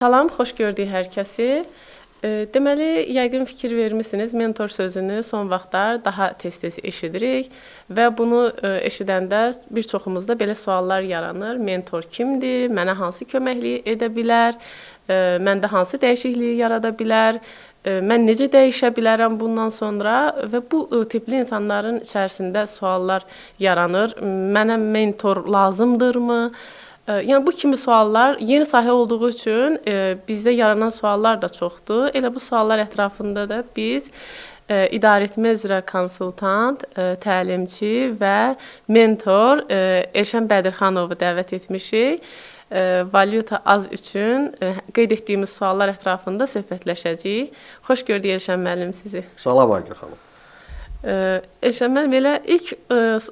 Salam, xoş gördük hər kəsi. Deməli, yəqin fikir vermisiniz, mentor sözünü son vaxtlar daha tez-tez eşidirik və bunu eşidəndə bir çoxumuzda belə suallar yaranır. Mentor kimdir? Mənə hansı köməkliyi edə bilər? Məndə hansı dəyişikliyi yarada bilər? Mən necə dəyişə bilərəm bundan sonra? Və bu tipli insanların içərisində suallar yaranır. Mənə mentor lazımdırmı? Yəni bu kimi suallar yeni sahə olduğu üçün bizdə yaranan suallar da çoxdur. Elə bu suallar ətrafında da biz idarəetmə üzrə konsultant, təlimçi və mentor Elşən Bədirxanovu dəvət etmişik. Valyuta az üçün qeyd etdiyimiz suallar ətrafında söhbətləşəcəyik. Xoş gördük Elşən müəllim sizi. Salam Aygün xanım. Elşən müəllim, elə ilk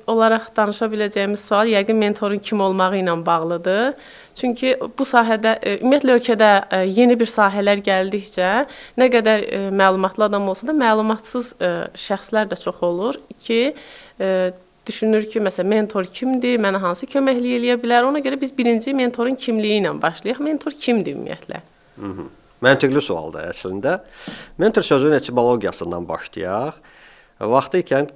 olaraq danışa biləcəyimiz sual yəqin mentorun kim olmağı ilə bağlıdır. Çünki bu sahədə, ümumiyyətlə ölkədə yeni bir sahələr gəldikcə, nə qədər məlumatlı adam olsa da, məlumatsız şəxslər də çox olur ki, düşünür ki, məsələn, mentor kimdir, mənə hansı köməklik eləyə bilər? Ona görə biz birinci mentorun kimliyi ilə başlayaq. Mentor kimdir ümumiyyətlə? Məntiqli sualdır əslində. Mentor sözünün etimologiyasından başlayaq. Vaxtı ikən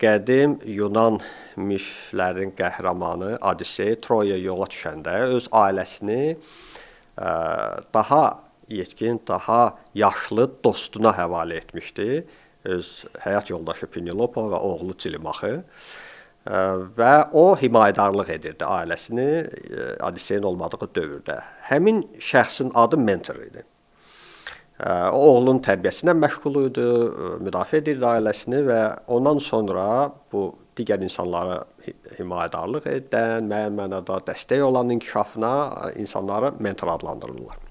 qədim Yunan miflərin qəhrəmanı Odissey Troya yola düşəndə öz ailəsini daha yetkin, daha yaşlı dostuna həvalə etmişdi. Öz həyat yoldaşı Penelopa və oğlu Tilimaxı. Və o himayədarlıq edirdi ailəsini Odisseyin olmadığı dövrdə. Həmin şəxsin adı mentor idi. O oğlunun tərbiyəsinə məşğul idi, müdafiə edirdi ailəsini və ondan sonra bu digər insanlara himayədarlıq edən, müəyyən mənada dəstək olan inkişafına insanları mentor adlandırırlar.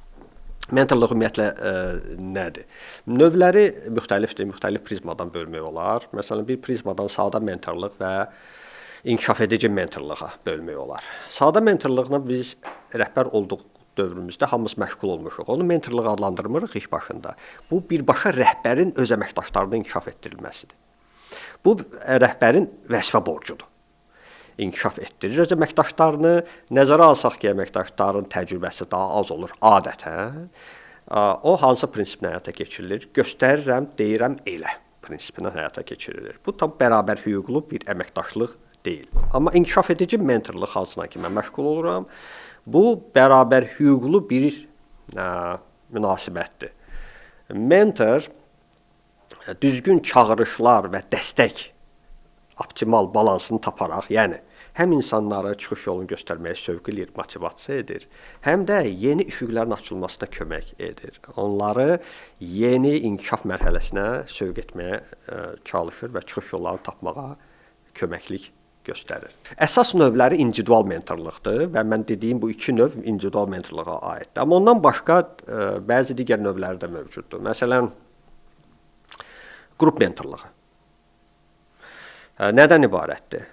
Mentorluq ümumiyyətlə nədir? Növləri müxtəlifdir, müxtəlif prizmadan bölmək olar. Məsələn, bir prizmadan sadə mentorluq və inkişaf edici mentorluğa bölmək olar. Sadə mentorluqla biz rəhbər olduq dövrümüzdə hamımız məşğul olmuşuq. Onu mentorluq adlandırmırıq ilk başında. Bu birbaşa rəhbərin öz əməkdaşlarını inkişaf etdirilməsidir. Bu rəhbərin vəzifə borcudur. İnkişaf etdirir öz əməkdaşlarını. Nəzərə alsaq ki, əməkdaşların təcrübəsi daha az olur adətən. O hansı prinsiplə həyata keçirilir? Göstərirəm, deyirəm, elə prinsiplə həyata keçirilir. Bu tam bərabər hüquqlu bir əməkdaşlıq deyil. Amma inkişaf edici mentorluq hansına ki mən məşğul oluram. Bu bərabər hüquqlu bir münasibətdir. Mentor düzgün çağırışlar və dəstək optimal balansını taparaq, yəni həm insanları çıxış yolunu göstərməyə sövq eləyir, motivasiya edir, həm də yeni üfüqlərin açılmasına kömək edir. Onları yeni inkişaf mərhələsinə sövq etməyə çalışır və çıxış yollarını tapmağa köməklik göstərir. Əsas növləri individual mentorluqdur və mən dediyim bu iki növ individual mentorluğa aiddir. Amma ondan başqa bəzi digər növləri də mövcuddur. Məsələn, qrup mentorluğu. Nədən ibarətdir?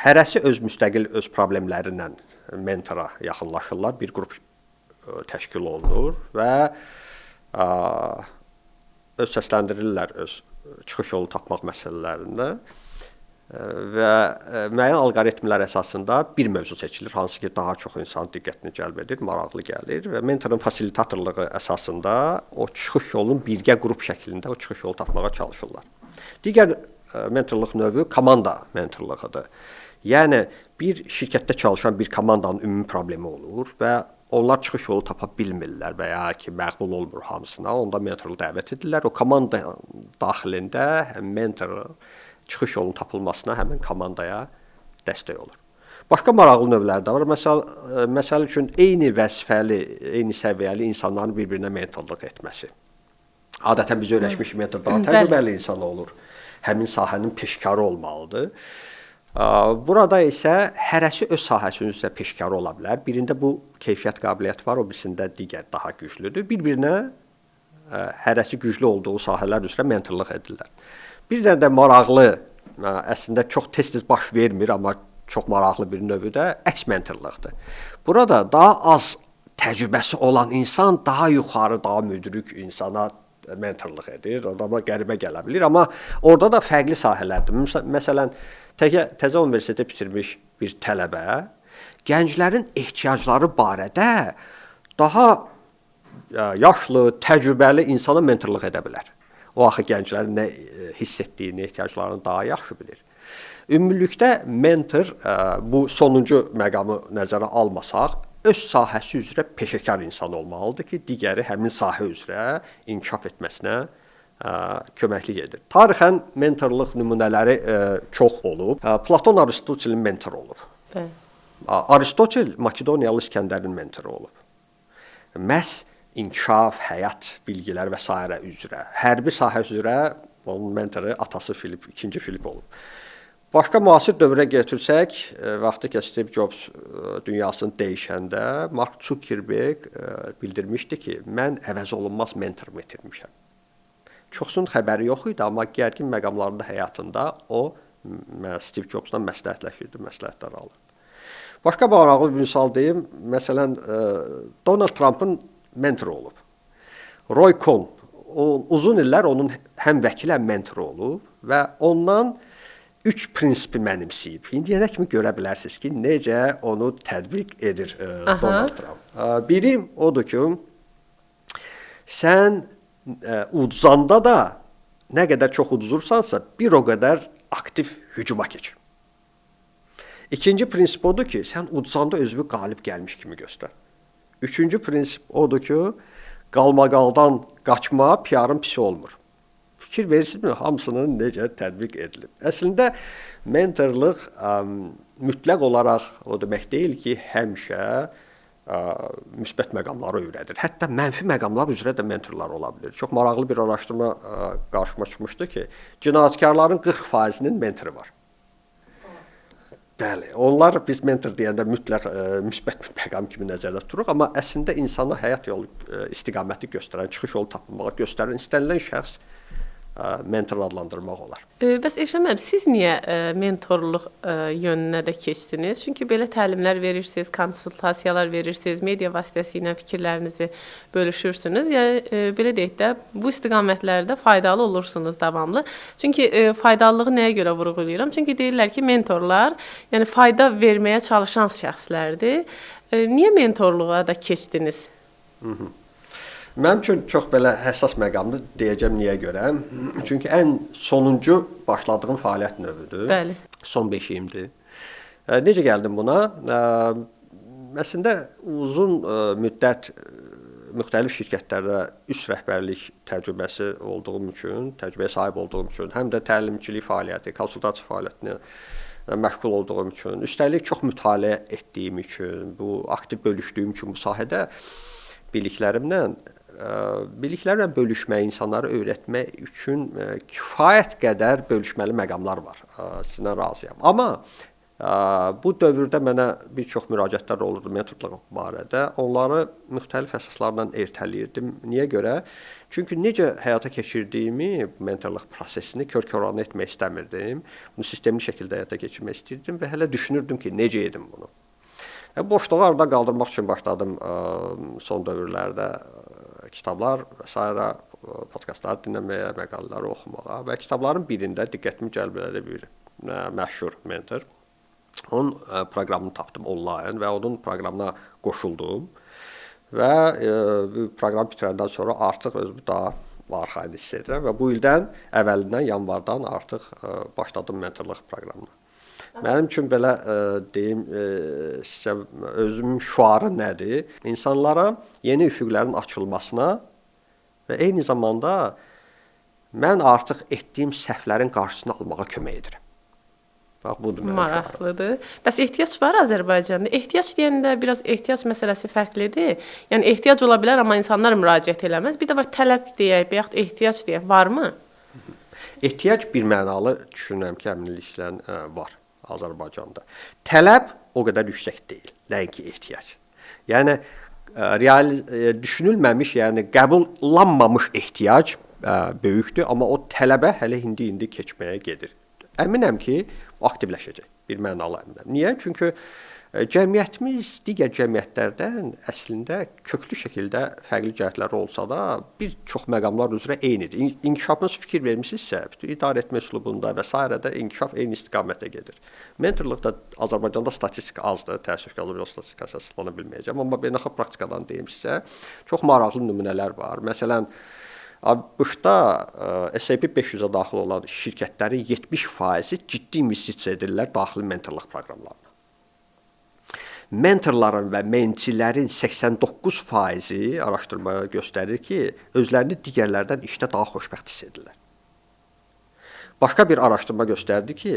Hərəsi öz müstəqil öz problemlərilə mentora yaxınlaşırlar. Bir qrup təşkil olunur və öz səsləndirirlər öz çıxış yolu tapmaq məsələlərində. Və müəyyən alqoritmlər əsasında bir mövzu seçilir, hansı ki daha çox insanın diqqətini cəlb edir, maraqlı gəlir və mentorun fasilitatorluğu əsasında o çıxış yolunun birgə qrup şəklində o çıxış yolu tapmağa çalışırlar. Digər mentorluq növü komanda mentorluğudur. Yəni bir şirkətdə çalışan bir komandanın ümumi problemi olur və onlar çıxış yolu tapa bilmirlər və ya ki məqbul olmur hamısına, onda mentorluq dəvət edirlər. O komanda daxilində həm mentor çıxış yolunun tapılmasına həmin komandaya dəstək olur. Başqa maraqlı növlər də var. Məsəl üçün eyni vəzifəli, eyni səviyyəli insanların bir-birinə mentorluq etməsi. Adətən biz öyrəşmiş mentor daha təcrübəli insan olur. Həmin sahənin peşkarı olmalıdır. Burada isə hərəsi öz sahəsinin üzrə peşkarı ola bilər. Birində bu keyfiyyət, qabiliyyət var, o birisində digər daha güclüdür. Bir-birinə hərəsi güclü olduğu sahələr üzrə mentorluq edirlər. Bir də maraqlı, əslində çox tez-tez baş vermir, amma çox maraqlı bir növü də əks mentorluqdur. Burada daha az təcrübəsi olan insan daha yuxarı, daha müdrik insana mentorluq edir. Adama qəribə gələ bilir, amma orada da fərqli sahələrdir. Məsələn, təzə universiteti bitirmiş bir tələbə gənclərin ehtiyacları barədə daha yaşlı, təcrübəli insana mentorluq edə bilər. O axı gənclərin nə hiss etdiyini, ehtiyaclarını daha yaxşı bilir. Ümumilikdə mentor bu sonuncu məqamı nəzərə almasaq, öz sahəsi üzrə peşəkar insan olmalıdır ki, digəri həmin sahə üzrə inkişaf etməsinə köməklik edir. Tarixən mentorluq nümunələri çox olub. Platon Aristotelin mentoru olub. Bəli. Aristotel Makedoniyalı İskəndərin mentoru olub. Məhz inkişaf, həyat bilgilər və s. üzrə, hərbi sahə üzrə onun mentoru atası Filip, ikinci Filip olub. Başqa müasir dövrə gətirsək, vaxtı ki Steve Jobs dünyasını dəyişəndə Mark Zuckerberg bildirmişdi ki, mən əvəzolunmaz mentorumu itirmişəm. Çoxsunun xəbəri yox idi, amma gərgin məqamlarında həyatında o Steve Jobsla məsləhətləşirdi, məsləhətlər alırdı. Başqa maraqlı bir misal deyim, məsələn, Donald Trump'ın mentoru olub. Roy Cohn, uzun illər onun həm vəkil, həm mentoru olub və ondan 3 prinsipi mənimsəyib. İndiyənə kimi görə bilərsiniz ki, necə onu tətbiq edir Donald Trump. Biri odur ki, sən uduzanda da nə qədər çox uduzursansa, bir o qədər aktiv hücuma keç. İkinci prinsip odur ki, sən uduzanda özünü qalib gəlmiş kimi göstər. Üçüncü prinsip odur ki, qalmaqaldan qaçma PR'ın pisi olmur. Fikir verirsinizmi, hamısının necə tətbiq edilib? Əslində, mentorluq mütləq olaraq o demək deyil ki, həmişə müsbət məqamları öyrədir. Hətta mənfi məqamlar üzrə də mentorlar ola bilir. Çox maraqlı bir araşdırma qarşıma çıxmışdı ki, cinayətkarların 40%-nin mentoru var. Bəli, onlar biz mentor deyəndə mütləq müsbət bir məqam kimi nəzərdə tuturuq, amma əslində insana həyat yolu istiqaməti göstərən, çıxış yolu tapılmağı göstərən istənilən şəxs mentor adlandırmaq olar. Bəs Elşən müəllim, siz niyə mentorluq yönünə də keçdiniz? Çünki belə təlimlər verirsiniz, konsultasiyalar verirsiniz, media vasitəsilə fikirlərinizi bölüşürsünüz. Yəni belə deyək də, bu istiqamətlərdə faydalı olursunuz davamlı. Çünki faydalılığı nəyə görə vurğulayıram? Çünki deyirlər ki, mentorlar, yəni fayda verməyə çalışan şəxslərdir. Niyə mentorluğa da keçdiniz? Mənim üçün çox belə həssas məqamdır, deyəcəm niyə görə. Çünki ən sonuncu başladığım fəaliyyət növüdür. Bəli. Son beşiyimdir. Necə gəldim buna? Əslində uzun müddət müxtəlif şirkətlərdə üst rəhbərlik təcrübəsi olduğum üçün, təcrübəyə sahib olduğum üçün, həm də təlimçilik fəaliyyəti, konsultasiya fəaliyyətinə məşğul olduğum üçün, üstəlik çox mütaliə etdiyim üçün, bu aktiv bölüşdüyüm üçün bu sahədə biliklərlə bölüşmək, insanları öyrətmək üçün kifayət qədər bölüşməli məqamlar var. Sizinlə razıyam. Amma bu dövrdə mənə bir çox müraciətlər olurdu mentorluq barədə. Onları müxtəlif əsaslarla ertələyirdim. Niyə görə? Çünki necə həyata keçirdiyimi, mentorluq prosesini kör-koranə etmək istəmirdim. Bunu sistemli şəkildə həyata keçirmək istirdim və hələ düşünürdüm ki, necə edim bunu. Boşluğu arada qaldırmaq üçün başladım son dövrlərdə kitablar və s. podkastlar dinləməyə, məqalələri oxumağa və kitabların birində diqqətimi cəlb edən bir məşhur mentor. Onun proqramını tapdım onlayn və onun proqramına qoşuldum və proqram bitirəndən sonra artıq özümü daha arxayın hiss edirəm və bu ildən əvvəlindən yanvardan artıq başladım mentorluq proqramına. Mənim üçün belə deyim, sizə özümün şüarı nədir? İnsanlara yeni üfüqlərin açılmasına və eyni zamanda mən artıq etdiyim səhvlərin qarşısını almağa kömək edirəm. Bax, budur mənim şüarım. Maraqlıdır. Bəs ehtiyac var Azərbaycanda? Ehtiyac deyəndə biraz ehtiyac məsələsi fərqlidir. Yəni ehtiyac ola bilər, amma insanlar müraciət eləməz. Bir də var tələb deyək, və yaxud ehtiyac deyək, varmı? Ehtiyac bir mənalı düşünürəm ki, əminliklə var Azərbaycanda. Tələb o qədər yüksək deyil, nəinki ehtiyac. Yəni düşünülməmiş, yəni qəbullanmamış ehtiyac böyükdür, amma o tələbə hələ indi keçməyə gedir. Əminəm ki, aktivləşəcək, bir mənalı əminəm. Niyə? Çünki Cəmiyyətimiz digər cəmiyyətlərdən əslində köklü şəkildə fərqli cəhətləri olsa da, bir çox məqamlar üzrə eynidir. İnkişafınız fikir vermisinizsə, bütün idarə etmə üslubunda və s. inkişaf eyni istiqamətə gedir. Mentorluq da Azərbaycanda statistika azdır, təəssüf ki, Azərbaycan statistikası əsaslana bilməyəcəm, amma beynəlxalq praktikadan deyim sizə, çox maraqlı nümunələr var. Məsələn, ABŞ-da S&P 500-ə daxil olan şirkətlərin 70%-i ciddi investisiya edirlər daxili mentorluq proqramlarına. Mentorların və mençilərin 89%-i araşdırmaya göstərir ki, özlərini digərlərdən işdə daha xoşbəxt hiss edirlər. Başqa bir araşdırma göstərdi ki,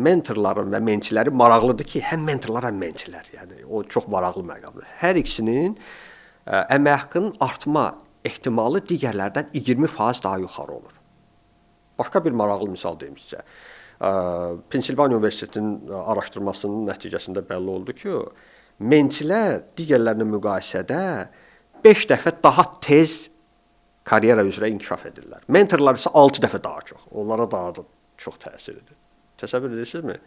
mentorların və mençiləri maraqlıdır ki, həm mentorlar, həm mençilər. Yəni o çox maraqlı məqamdır. Hər ikisinin əmək haqqının artma ehtimalı digərlərdən 20% daha yuxarı olur. Başqa bir maraqlı misal deyim sizə. Pensilvaniya Universitetinin araşdırmasının nəticəsində bəlli oldu ki, mençilər digərlərinə müqayisədə 5 dəfə daha tez karyera üzrə inkişaf edirlər. Mentorlar isə 6 dəfə daha çox. Onlara daha da çox təsir edir. Təsəvvür edirsinizmi?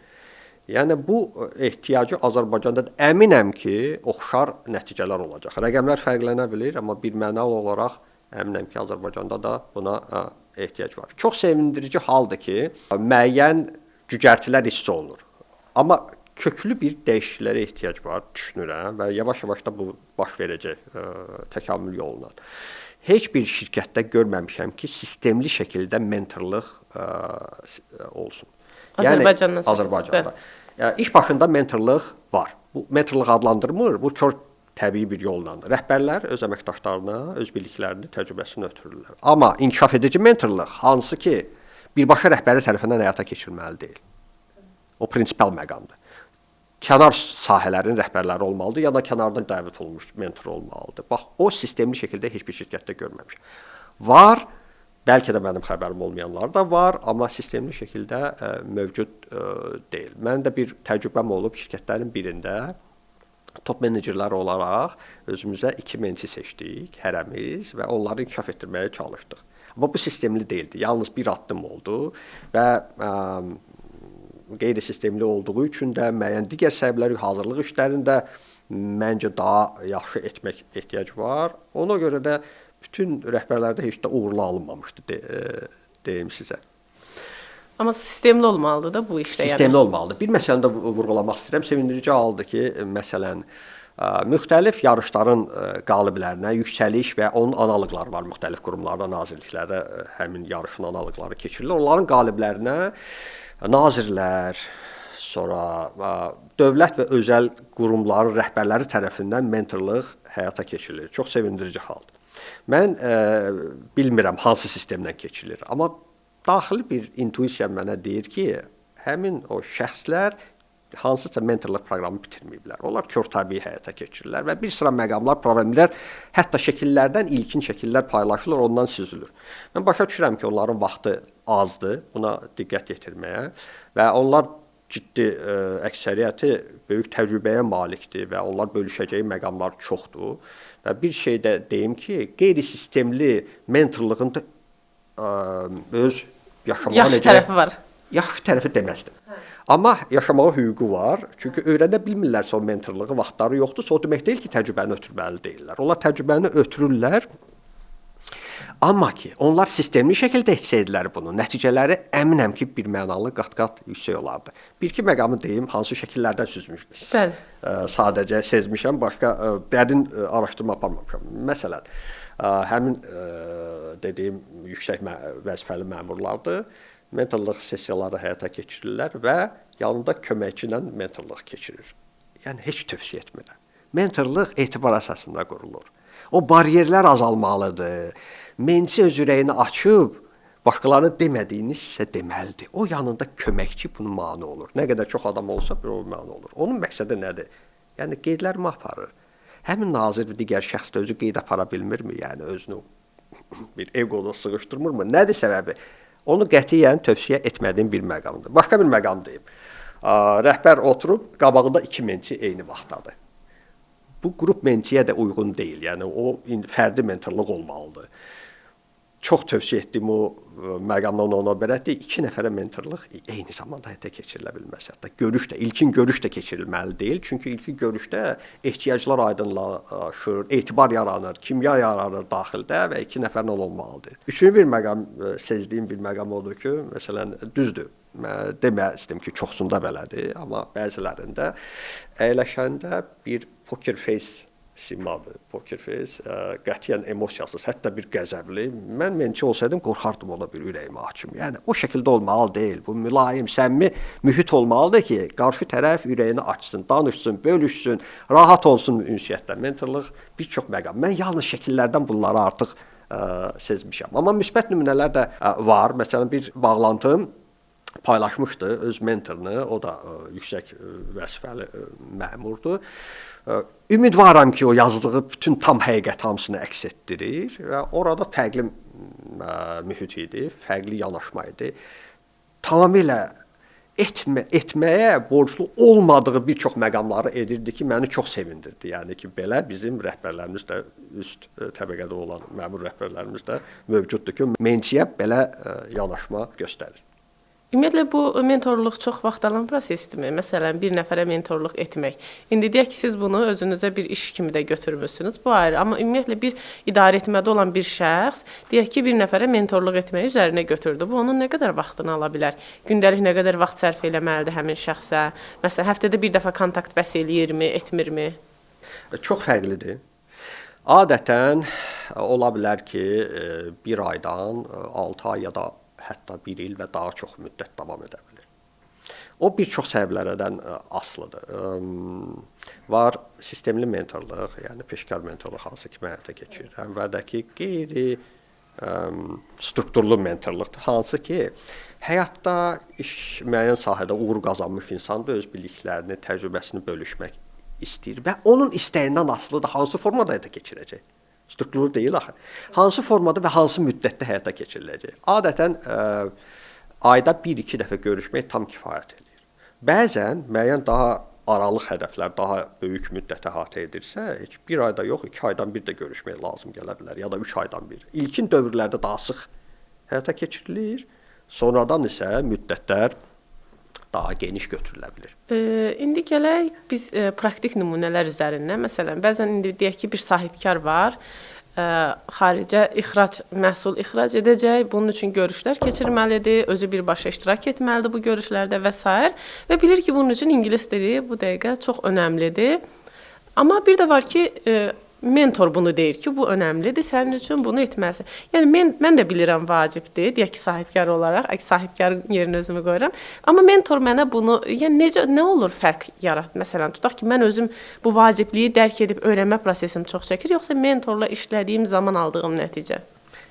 Yəni bu ehtiyacı Azərbaycanda əminəm ki, oxşar nəticələr olacaq. Rəqəmlər fərqlənə bilir, amma bir mənalı olaraq əminəm ki, Azərbaycanda da buna ehtiyac var. Çox sevindirici haldır ki, müəyyən cücərtilər hiss olunur. Amma köklü bir dəyişikliklərə ehtiyac var, düşünürəm və yavaş-yavaş da bu baş verəcək təkamül yolundan. Heç bir şirkətdə görməmişəm ki, sistemli şəkildə mentorluq olsun. Azərbaycanda. Yəni, Azərbaycanda. İş başında mentorluq var. Bu mentorluq adlandırmır, bu çox təbii bir yolla. Rəhbərlər öz əməkdaşlarına, öz biliklərini, təcrübəsini ötürürlər. Amma inkişaf edici mentorluq hansı ki, birbaşa rəhbəri tərəfindən həyata keçirilməli deyil. O prinsipal məqamdır. Kənar sahələrin rəhbərləri olmalıdır, ya da kənardan dəvət olunmuş mentor olmalıdır. Bax, o sistemli şəkildə heç bir şirkətdə görməmişəm. Var, bəlkə də mənim xəbərim olmayanlar da var, amma sistemli şəkildə mövcud deyil. Mənim də bir təcrübəm olub şirkətlərin birində top menecerlər olaraq özümüzə 2 mentor seçdik, hərəmiz və onları inkişaf etdirməyə çalışdıq. Amma bu sistemli deyildi. Yalnız bir addım oldu və qeyri-sistemli olduğu üçün də müəyyən digər səbəblər, hazırlıq işlərində məncə daha yaxşı etmək ehtiyac var. Ona görə də bütün rəhbərlərdə heç də uğurlu alınmamışdı deyim sizə. Amma sistemli olmalıdır da bu işdə. Sistemli olmalıdır. Bir məsələni də vurğulamaq istəyirəm. Sevindirici haldır ki, məsələn, müxtəlif yarışların qaliblərinə yüksəliş və onun analoqları var. Müxtəlif qurumlarda, nazirliklərdə həmin yarışın analoqları keçirilir. Onların qaliblərinə nazirlər, sonra dövlət və özəl qurumların rəhbərləri tərəfindən mentorluq həyata keçirilir. Çox sevindirici haldır. Mən bilmirəm hansı sistemdən keçirilir, amma daxili bir intuisiya mənə deyir ki, həmin o şəxslər hansısa mentorluq proqramı bitirməyiblər. Onlar körtəbii həyata keçirirlər və bir sıra məqamlar, problemlər, hətta şəkillərdən ilkin şəkillər paylaşılır, ondan süzülür. Mən başa düşürəm ki, onların vaxtı azdır buna diqqət yetirməyə və onlar ciddi əksəriyyəti böyük təcrübəyə malikdir və onlar bölüşəcəyi məqamlar çoxdur. Və bir şey də deyim ki, qeyri-sistemli mentorluğun da öz yaşamağa tərəfi var. Yaxşı tərəfi deməzdim. Amma yaşamağa hüququ var. Çünki öyrənə bilmirlərsə o mentorluğu, vaxtları yoxdursa, o demək deyil ki, təcrübəni ötürməli deyirlər. Onlar təcrübəni ötürürlər. Amma ki, onlar sistemli şəkildə etsəydilər bunu, nəticələri əminəm ki, bir mənalı qat-qat yüksək olardı. Bir-iki məqamı deyim, hansı şəkillərdən süzmüşdüm. Bəli. Sadəcə sezmişəm, başqa dərin araşdırma aparmamışam. Məsələn, həmin dediyim yüksək vəzifəli məmurlardır. Mentorluq sessiyaları həyata keçirirlər və yanında köməkçi ilə mentorluq keçirir. Yəni, heç tövsiyə etmirəm. Mentorluq etibar əsasında qurulur. O bariyerlər azalmalıdır. Mençi öz ürəyini açıb, başqalarının demədiyini sizə deməlidir. O yanında köməkçi bunun mane olur. Nə qədər çox adam olsa, bir o mane olur. Onun məqsədi nədir? Yəni, qeydlərimi aparır. Həmin nazir və digər şəxs də özü qeyd apara bilmirmi? Yəni, özünü bir egoda sığışdırmırmı? Nədir səbəbi? Onu qətiyyən tövsiyə etmədiyim bir məqamdır. Başqa bir məqam deyim. Rəhbər oturub, qabağında 2 mençi eyni vaxtdadır. Bu qrup mençiyə də uyğun deyil. Yəni, o fərdi mentorluq olmalıdır. çox tövsiyə etdiyim o məqamdan ona bərədir. 2 nəfərə mentorluq eyni zamanda həyata keçirilə bilməz. Hətta görüş də, ilkin görüş də keçirilməli deyil. Çünki ilkin görüşdə ehtiyaclar aydınlaşır, etibar yaranır, kimya yaranır daxildə və 2 nəfərlə olmalıdır. Üçüncü bir məqam, sezdiyim bir məqam odur ki, məsələn, düzdür. Deməzdim ki, çoxsunda belədir, amma bəzilərində əyləşəndə bir poker face simadır. Poker face qətiyyən emosiyasız, hətta bir qəzəbli. Mən mentçi olsaydım qorxardım ona bir ürəyimə hakim. Yəni o şəkildə olmalı deyil. Bu mülayim, səmimi mühit olmalıdır ki, qarşı tərəf ürəyini açsın, danışsın, bölüşsün, rahat olsun ünsiyyətdə. Mentorluq bir çox məqam. Mən yalnız şəkillərdən bunları artıq sezmişəm. Amma müsbət nümunələr də var. Məsələn, bir bağlantım paylaşmışdı öz mentorunu, o da yüksək vəzifəli məmurdur. Ümidvaram ki, o yazdığı bütün tam həqiqət hamısını əks etdirir və orada fərqli mühit idi, fərqli yanaşma idi. Tamamilə etməyə borclu olmadığı bir çox məqamları edirdi ki, məni çox sevindirdi. Yəni ki, belə bizim rəhbərlərimiz də, üst təbəqədə olan məmur rəhbərlərimiz də mövcuddur ki, mentçiyə belə yanaşma göstərir. Ümumiyyətlə bu mentorluq çox vaxt alan prosesdirmi? Məsələn, bir nəfərə mentorluq etmək. İndi deyək ki, siz bunu özünüzə bir iş kimi də götürmüsünüz. Bu ayrı. Amma ümumiyyətlə bir idarəetmədə olan bir şəxs, deyək ki, bir nəfərə mentorluq etməyi üzərinə götürdü. Bu onun nə qədər vaxtını ala bilər? Gündəlik nə qədər vaxt sərf eləməlidir həmin şəxsə? Məsələn, həftədə bir dəfə kontakt bəs eləyirmi, etmirmi? Çox fərqlidir. Adətən ola bilər ki, bir aydan 6 ay ya da hətta 1 il və daha çox müddət davam edə bilər. O bir çox səbəblərdən asılıdır. Var sistemli mentorluq, yəni peşəkar mentorluq hansı ki, həyata keçirir. Əvvəldəki qeyri strukturlu mentorluqdur, hansı ki, həyatda müəyyən sahədə uğur qazanmış insan da öz biliklərini, təcrübəsini bölüşmək istəyir və onun istəyindən asılıdır hansı formada həyata keçirəcək. Strukturlu deyil axı. Hansı formada və hansı müddətdə həyata keçiriləcək? Adətən ayda 1-2 dəfə görüşmək tam kifayət edir. Bəzən müəyyən daha aralıq hədəflər, daha böyük müddət əhatə edirsə, heç 1 ayda yox, 2 aydan bir də görüşmək lazım gələ bilər ya da 3 aydan bir. İlkin dövrlərdə daha sıx həyata keçirilir. Sonradan isə müddətlər daha geniş götürülə bilər. İndi gələk biz praktik nümunələr üzərindən. Məsələn, bəzən indi deyək ki, bir sahibkar var, xaricə məhsul ixrac edəcək, bunun üçün görüşlər keçirməlidir, özü birbaşa iştirak etməlidir bu görüşlərdə və s. və bilir ki, bunun üçün ingilis dili bu dəqiqə çox önəmlidir. Amma bir də var ki, mentor bunu deyir ki, bu önəmlidir, sənin üçün bunu etməlisən. Yəni mən də bilirəm vacibdir, deyək ki, sahibkar olaraq, sahibkar yerinə özümü qoyuram. Amma mentor mənə bunu, yəni nə olur fərq yarat? Məsələn, tutaq ki, mən özüm bu vacibliyi dərk edib öyrənmə prosesim çox çəkir, yoxsa mentorla işlədiyim zaman aldığım nəticə?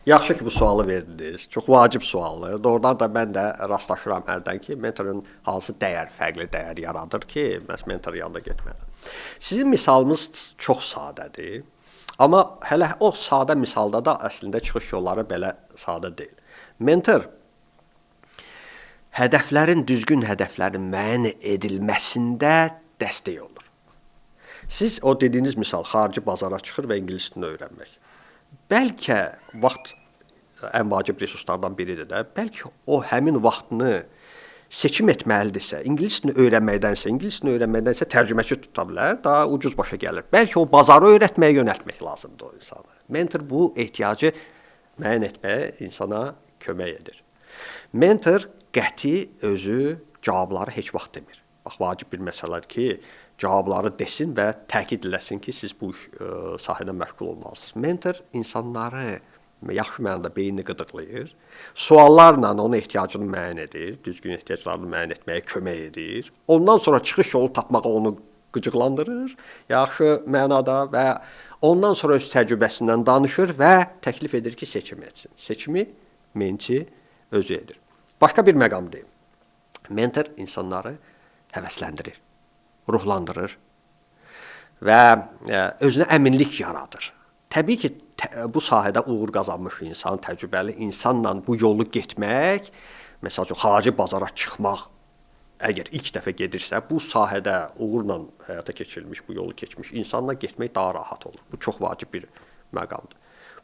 Yaxşı ki, bu sualı verdiniz. Çox vacib sualdır. Doğrudan da mən də rastlaşıram hərdən ki, mentorun hansı fərqli dəyər yaradır ki, məhz mentor yanında getməli. Sizin misalınız çox sadədir. Amma hələ o sadə misalda da əslində çıxış yolları belə sadə deyil. Mentor düzgün hədəflərin müəyyən edilməsində dəstək olur. Siz o dediyiniz misal xarici bazara çıxır və ingilis dilini öyrənmək. Bəlkə vaxt ən vacib resurslardan biridir də. Bəlkə o həmin vaxtını seçim etməlidirsə, ingilis dilini öyrənməkdənsə tərcüməçi tuta bilər, daha ucuz başa gəlir. Bəlkə o bazarı öyrətməyə yönəltmək lazımdır o insana. Mentor bu ehtiyacı müəyyən etməyə insana kömək edir. Mentor qəti özü cavabları heç vaxt demir. Bax, vacib bir məsələdir ki, cavabları desin və təkid eləsin ki, siz bu sahədə məşğul olmalısınız. Mentor insanları yaxşı mənada beynini qıdıqlayır, suallarla onun ehtiyacını müəyyən edir, düzgün ehtiyaclarını müəyyən etməyə kömək edir. Ondan sonra çıxış yolu tapmağa onu qıcıqlandırır, yaxşı mənada və ondan sonra öz təcrübəsindən danışır və təklif edir ki, seçim etsin. Seçimi mentçi özü edir. Başqa bir məqam deyim. Mentor insanları həvəsləndirir, ruhlandırır və özünə əminlik yaradır. Təbii ki, bu sahədə uğur qazanmış insan, təcrübəli insanla bu yolu getmək, məsəl üçün, xarici bazara çıxmaq, əgər ilk dəfə gedirsə, bu sahədə uğurla həyata keçirilmiş, bu yolu keçmiş insanla getmək daha rahat olur. Bu çox vacib bir məqamdır.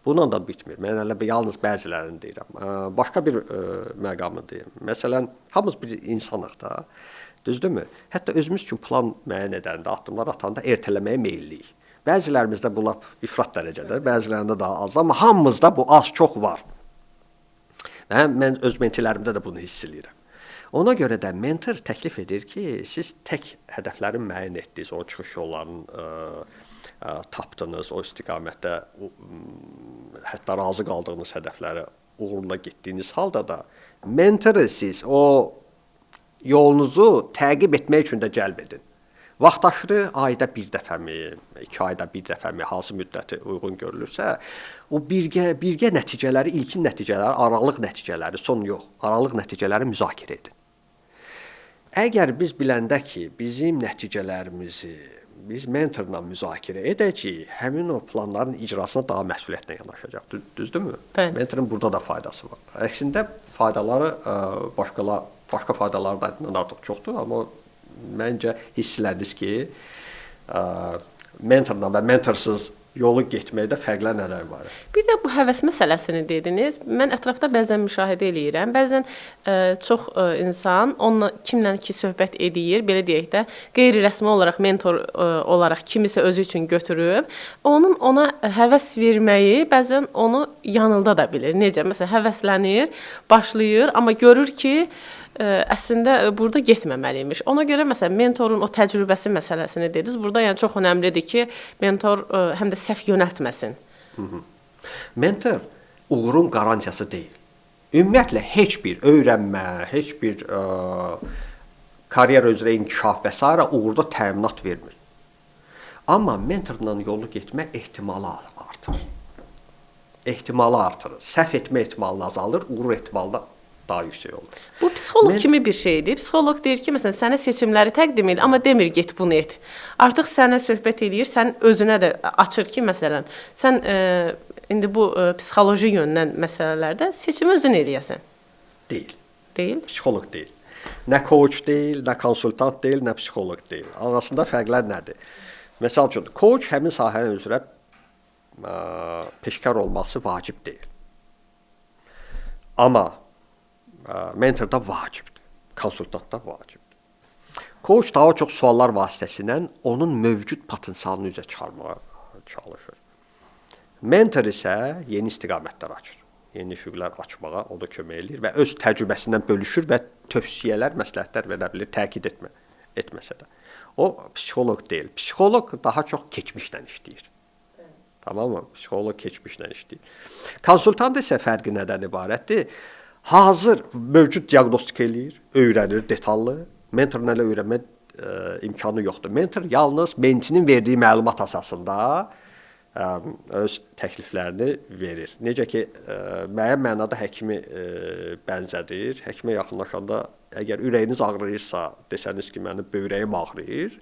Bununla da bitmir. Mən hələ yalnız bəzilərini deyirəm. Başqa bir məqamı deyim. Məsələn, hamımız bir insanıq da. Düzdürmü? Hətta özümüz üçün plan müəyyən edəndə, addımlar atanda ertələməyə meyilliyik. Bəzilərimizdə bu lap ifrat dərəcədə, bəzilərində daha az, amma hamımızda bu az-çox var. Mən öz mentorlərimdə də bunu hiss edirəm. Ona görə də mentor təklif edir ki, siz tək hədəfləri müəyyən etdiniz, o çıxış yollarını tapdınız, o istiqamətdə hətta razı qaldığınız hədəflərə uğurla getdiyiniz halda da mentoru siz o yolunuzu təqib etmək üçün də cəlb edin. Vaxtaşırı ayda bir dəfəmi, 2 ayda bir dəfəmi, hansı müddəti uyğun görülürsə, o birgə nəticələri, ilkin nəticələri, aralıq nəticələri, son yox, aralıq nəticələri müzakirə edin. Əgər biz biləndə ki, bizim nəticələrimizi biz mentorla müzakirə edəcəyik, həmin o planların icrasına daha məsuliyyətlə yanaşacaq. Düzdürmü? Bəli. Mentorun burada da faydası var. Əksində faydaları başqa faydalardan artıq çoxdur, amma məncə hiss elədiniz ki, mentorla və mentorsuz yolu getməkdə fərqlər nələr var? Bir də bu həvəs məsələsini dediniz. Mən ətrafda bəzən müşahidə eləyirəm. Bəzən çox insan onunla kimlə ki söhbət edir, belə deyək də, qeyri-rəsmi olaraq mentor olaraq kimisə özü üçün götürüb, onun ona həvəs verməyi bəzən onu yanılda da bilir. Necə? Məsələn, həvəslənir, başlayır, amma görür ki, əslində burada getməməliymiş. Ona görə məsələn mentorun o təcrübəsi məsələsini dediniz. Burada yəni çox önəmlidir ki, mentor həm də səhv yönəltməsin. Mentor uğurun qarantiyası deyil. Ümumiyyətlə heç bir öyrənmə, heç bir karyera üzrə inkişaf və s. uğurda təminat vermir. Amma mentorla yolu getmək ehtimalı artırır. Ehtimalı artırır. Səhv etmə ehtimalını azalır, uğur ehtimalı daha yüksək olur. Bu psixoloq kimi bir şeydir. Psixoloq deyir ki, məsələn, sənə seçimləri təqdim edir, amma demir get bunu et. Artıq sənə söhbət eləyir, sən özünə də açır ki, məsələn, sən indi bu psixoloji yöndən məsələlərdə seçimi özün eləyəsən. Deyil. Deyil? Psixoloq deyil. Nə coach deyil, nə konsultant deyil, nə psixoloq deyil. Arasında fərqlər nədir? Məsəl üçün, coach həmin sahənin üzrə peşkar olması vacib deyil. Amma mentor da vacibdir, konsultant da vacibdir. Coach daha çox suallar vasitəsilə onun mövcud potensialını üzə çıxarmağa çalışır. Mentor isə yeni istiqamətlər açır, yeni üfüqlər açmağa o da kömək edir və öz təcrübəsindən bölüşür və tövsiyələr, məsləhətlər verə bilir, təkid etməsə də. O psixoloq deyil. Psixoloq daha çox keçmişlə işləyir. Tamam mı? Psixoloq keçmişlə işləyir. Konsultant isə fərqi nədən ibarətdir? Hazır mövcud diaqnostik eləyir, öyrənir detallı. Mentorun elə öyrənmə imkanı yoxdur. Mentor yalnız mentinin verdiyi məlumat əsasında öz təkliflərini verir. Necə ki, müəyyən mənada həkimi bənzədir. Həkimə yaxınlaşanda əgər ürəyiniz ağrıyırsa, desəniz ki, mənim böyrəyim ağrıyır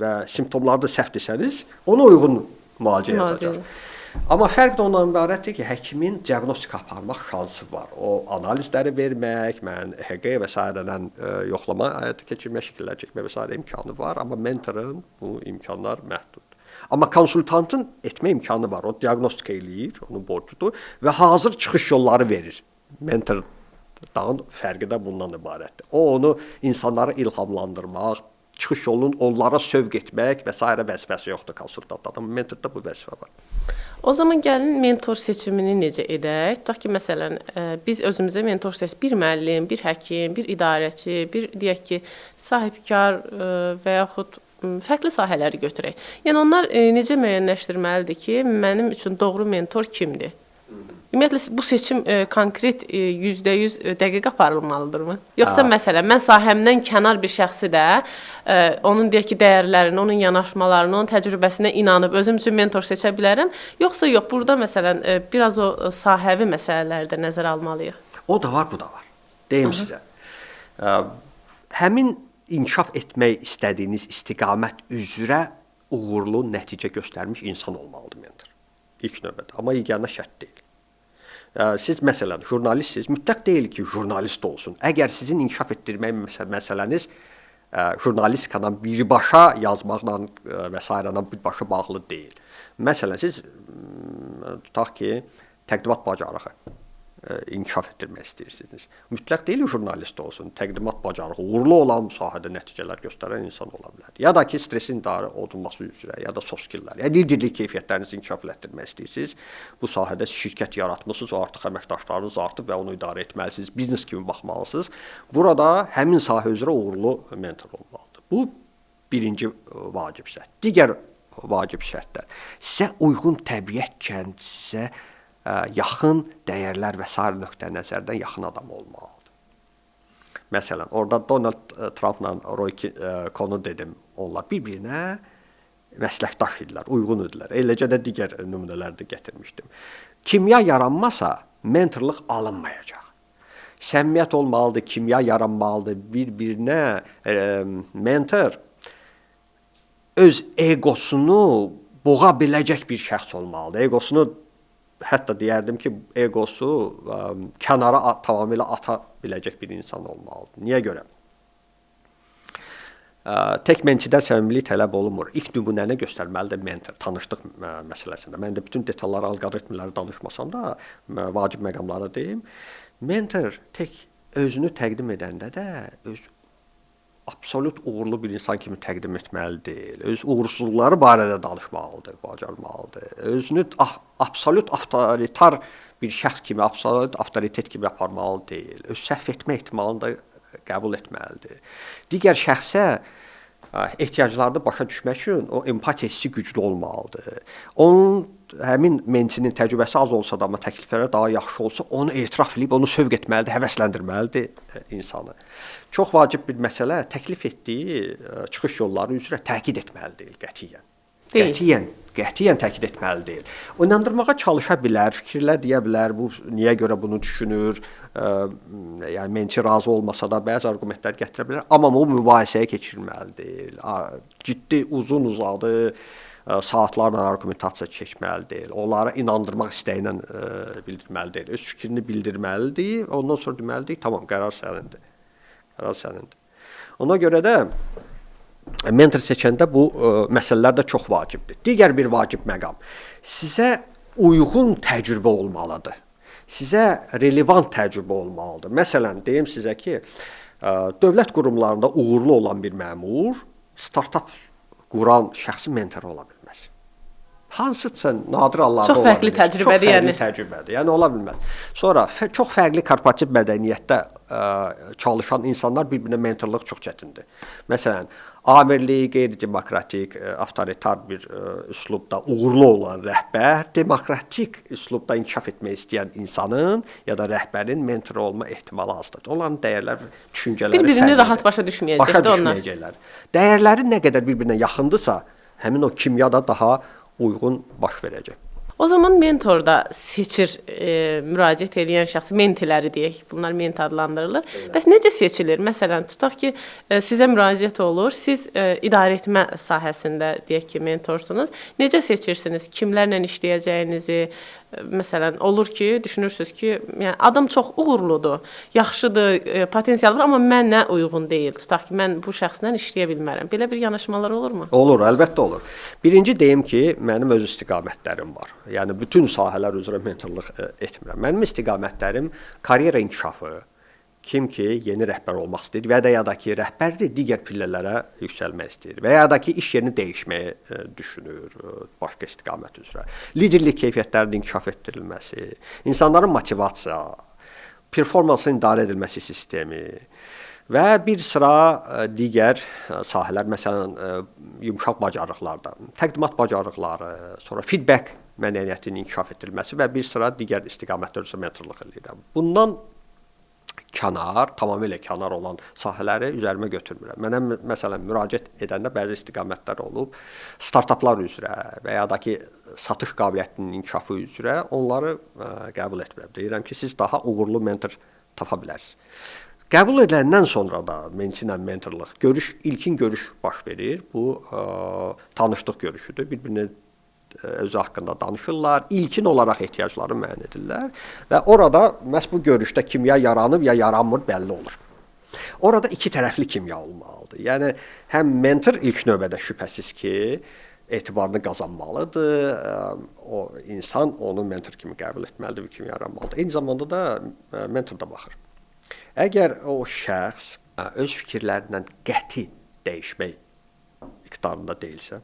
və simptomları da səhv desəniz, ona uyğun müalicə yazacaq. Amma fərq də ondan ibarətdir ki, həkimin diaqnostik aparmaq şansı var. O analizləri vermək, EHG və s.dən yoxlama həyata keçirmək, şəkillər çəkmək və s. imkanı var, amma mentorun bu imkanlar məhduddur. Amma konsultantın etmə imkanı var. O diaqnostik eləyir, onun borcudur və hazır çıxış yolları verir. Mentordan fərqi də bundan ibarətdir. O onu insanları ilhamlandırmaq, çıxış yolunun onlara sövq etmək və s. vəzifəsi yoxdur konsultantda. Amma mentorda bu vəzifə var. O zaman gəlin mentor seçimini necə edək? Tutaq ki, məsələn, biz özümüzə mentor seçək. Bir müəllim, bir həkim, bir idarəçi, bir deyək ki, sahibkar və yaxud fərqli sahələri götürək. Yəni onlar necə müəyyənləşdirməlidir ki, mənim üçün doğru mentor kimdir? Ümumiyyətlə bu seçim konkret 100% dəqiq aparılmalıdırmı? Yoxsa məsələn, mən sahəmdən kənar bir şəxsi də onun deyək ki, dəyərlərini, onun yanaşmalarını, onun təcrübəsinə inanıb özüm üçün mentor seçə bilərəm? Yoxsa yox, burada məsələn biraz o sahəvi məsələləri də nəzərə almalıyıq? O da var, bu da var. Deyim sizə. Həmin inkişaf etmək istədiyiniz istiqamət üzrə uğurlu nəticə göstərmiş insan olmalıdır mentor. İlk növbədə. Amma yeganə şərt deyil. Siz məsələn jurnalistsiniz, mütləq deyil ki, jurnalist olsun. Əgər sizin inkişaf etdirmək məsələniz jurnalistikadan birbaşa yazmaqla və s. birbaşa bağlı deyil. Məsələn, siz tutaq ki, təqdimat bacarığı inkişaf etdirmək istəyirsiniz. Mütləq deyil jurnalist olsun, təqdimat bacarığı uğurlu olan bu sahədə nəticələr göstərən insan ola bilər. Ya da ki, stresin idarə olunması üzrə, ya da soft skilllər, ya liderlik keyfiyyətlərinizi inkişaf etdirmək istəyirsiniz. Bu sahədə şirkət yaratmısınız, artıq əməkdaşlarınız artıb və onu idarə etməlisiniz, biznes kimi baxmalısınız. Burada həmin sahə üzrə uğurlu mentor olmalıdır. Bu birinci vacib şərt. Digər vacib şərtlər. Sizə uyğun təbiət kənd, sizə yaxın dəyərlər və sair nöqtə nəzərdən yaxın adam olmalıdır. Məsələn, orada Donald Trumpla Roy Cohn dedim, onlar bir-birinə məsləkdaş idilər, uyğun idilər. Eləcə də digər nümunələr də gətirmişdim. Kimya yaranmasa, mentorluq alınmayacaq. Səmimiyyət olmalıdır, kimya yaranmalıdır, bir-birinə mentor öz egosunu boğa biləcək bir şəxs olmalıdır. Egosunu hətta deyərdim ki, egosu kənara tamamilə ata biləcək bir insan olmalıdır. Niyə görə? Tək mentidən səmimilik tələb olunmur. İlk nümunəni göstərməlidir mentor, tanışlıq məsələsində. Mən də bütün detalları, alqoritmləri danışmasam da, vacib məqamları deyim. Mentor tək özünü təqdim edəndə də öz absolut uğurlu bir insan kimi təqdim etməli deyil. Öz uğursuzluqları barədə danışmalıdır, bacarmalıdır. Özünü absolut avtoritar bir şəxs kimi, absolut avtoritet kimi aparmalı deyil. Öz səhv etmə ehtimalını da qəbul etməlidir. Digər şəxsə ehtiyaclarını başa düşmək üçün o empatiya hissi güclü olmalıdır. Onun həmin mentinin təcrübəsi az olsa da, amma təklifləri daha yaxşı olsa, onu etiraf edib, onu sövq etməlidir, həvəsləndirməlidir insanı. Çox vacib bir məsələ, təklif etdiyi çıxış yolları üzrə təkid etməli deyil, qətiyyən. Qətiyyən təkid etməli deyil. İnandırmağa çalışa bilər, fikirlər deyə bilər, bu niyə görə bunu düşünür, yəni menti razı olmasa da bəzi arqumentlər gətirə bilər, amma o mübahisəyə keçirməli deyil. Ciddi, uzun-uzadı saatlarla argumentasiya keçməli deyil. Onlara inandırmaq istəyinə bildirməli deyil. Öz fikrini bildirməlidir, ondan sonra deməlidir, tamam, qərar sənindir. Qərar sənindir. Ona görə də mentor seçəndə bu məsələlər də çox vacibdir. Digər bir vacib məqam. Sizə uyğun təcrübə olmalıdır. Sizə relevant təcrübə olmalıdır. Məsələn, deyim sizə ki, dövlət qurumlarında uğurlu olan bir məmur startap quran şəxsi mentor ola bilməz. Hansısa nadir hallarda ola fərqli təcrübədir, çox fərqli təcrübədir. Yəni ola bilməz. Sonra çox fərqli korporativ mədəniyyətdə çalışan insanlar bir-birinə mentorluq çox çətindir. Məsələn, amirlik, qeyri-demokratik, avtoritar bir üslubda uğurlu olan rəhbər, demokratik üslubda inkişaf etmək istəyən insanın ya da rəhbərin mentor olma ehtimalı azdır. Onların dəyərlər, düşüncələri bir-birini rahat başa düşməyəcəkdir onlar. Dəyərləri nə qədər bir-birinə yaxındırsa, həmin o kimya da daha uyğun baş verəcək. O zaman mentorda seçir, müraciət edən şəxs mentiləri deyək, bunlar ment adlandırılır. Bəs necə seçilir? Məsələn, tutaq ki, sizə müraciət olur, siz idarəetmə sahəsində deyək ki, mentorsunuz. Necə seçirsiniz? Kimlərlə işləyəcəyinizi? Məsələn, olur ki, düşünürsüz ki, yəni adam çox uğurludur, yaxşıdır, potensial var, amma mənə uyğun deyil. Tutaq ki, mən bu şəxslə işləyə bilmərəm. Belə bir yanaşmalar olurmu? Olur, əlbəttə olur. Birinci deyim ki, mənim öz istiqamətlərim var. Yəni bütün sahələr üzrə mentorluq etmirəm. Mənim istiqamətlərim karyera inkişafı, kim ki yeni rəhbər olmaq istəyir və ya da ki rəhbərdir, digər pillələrə yüksəlmək istəyir və ya da ki iş yerini dəyişməyi düşünür başqa istiqamət üzrə. Liderlik keyfiyyətlərinin inkişaf etdirilməsi, insanların motivasiya, performansın idarə edilməsi sistemi və bir sıra digər sahələr, məsələn, yumşaq bacarıqlarda, təqdimat bacarıqları, sonra feedback mədəniyyətinin inkişaf etdirilməsi və bir sıra digər istiqamətlər üzrə mentorluq edirəm. Bundan tamamilə kənar olan sahələri üzərimə götürmürəm. Mənə məsələn müraciət edəndə bəzi istiqamətlər olub, startaplar üzrə və ya da ki satış qabiliyyətinin inkişafı üzrə onları qəbul etmirəm. Deyirəm ki, siz daha uğurlu mentor tapa bilərsiniz. Qəbul ediləndən sonra da menti ilə mentorluq ilkin görüş baş verir. Bu tanışlıq görüşüdür. Bir-birini özü haqqında danışırlar, ilkin olaraq ehtiyaclarını müəyyən edirlər və orada məhz bu görüşdə kimya yaranıb ya yaranmır bəlli olur. Orada iki tərəfli kimya olmalıdır. Yəni həm mentor ilk növbədə şübhəsiz ki, etibarını qazanmalıdır. O insan onu mentor kimi qəbul etməlidir, kimi yaranmalıdır. Eyni zamanda da mentor da baxır. Əgər o şəxs öz fikirlərindən qəti dəyişmək iqtidarında deyilsə,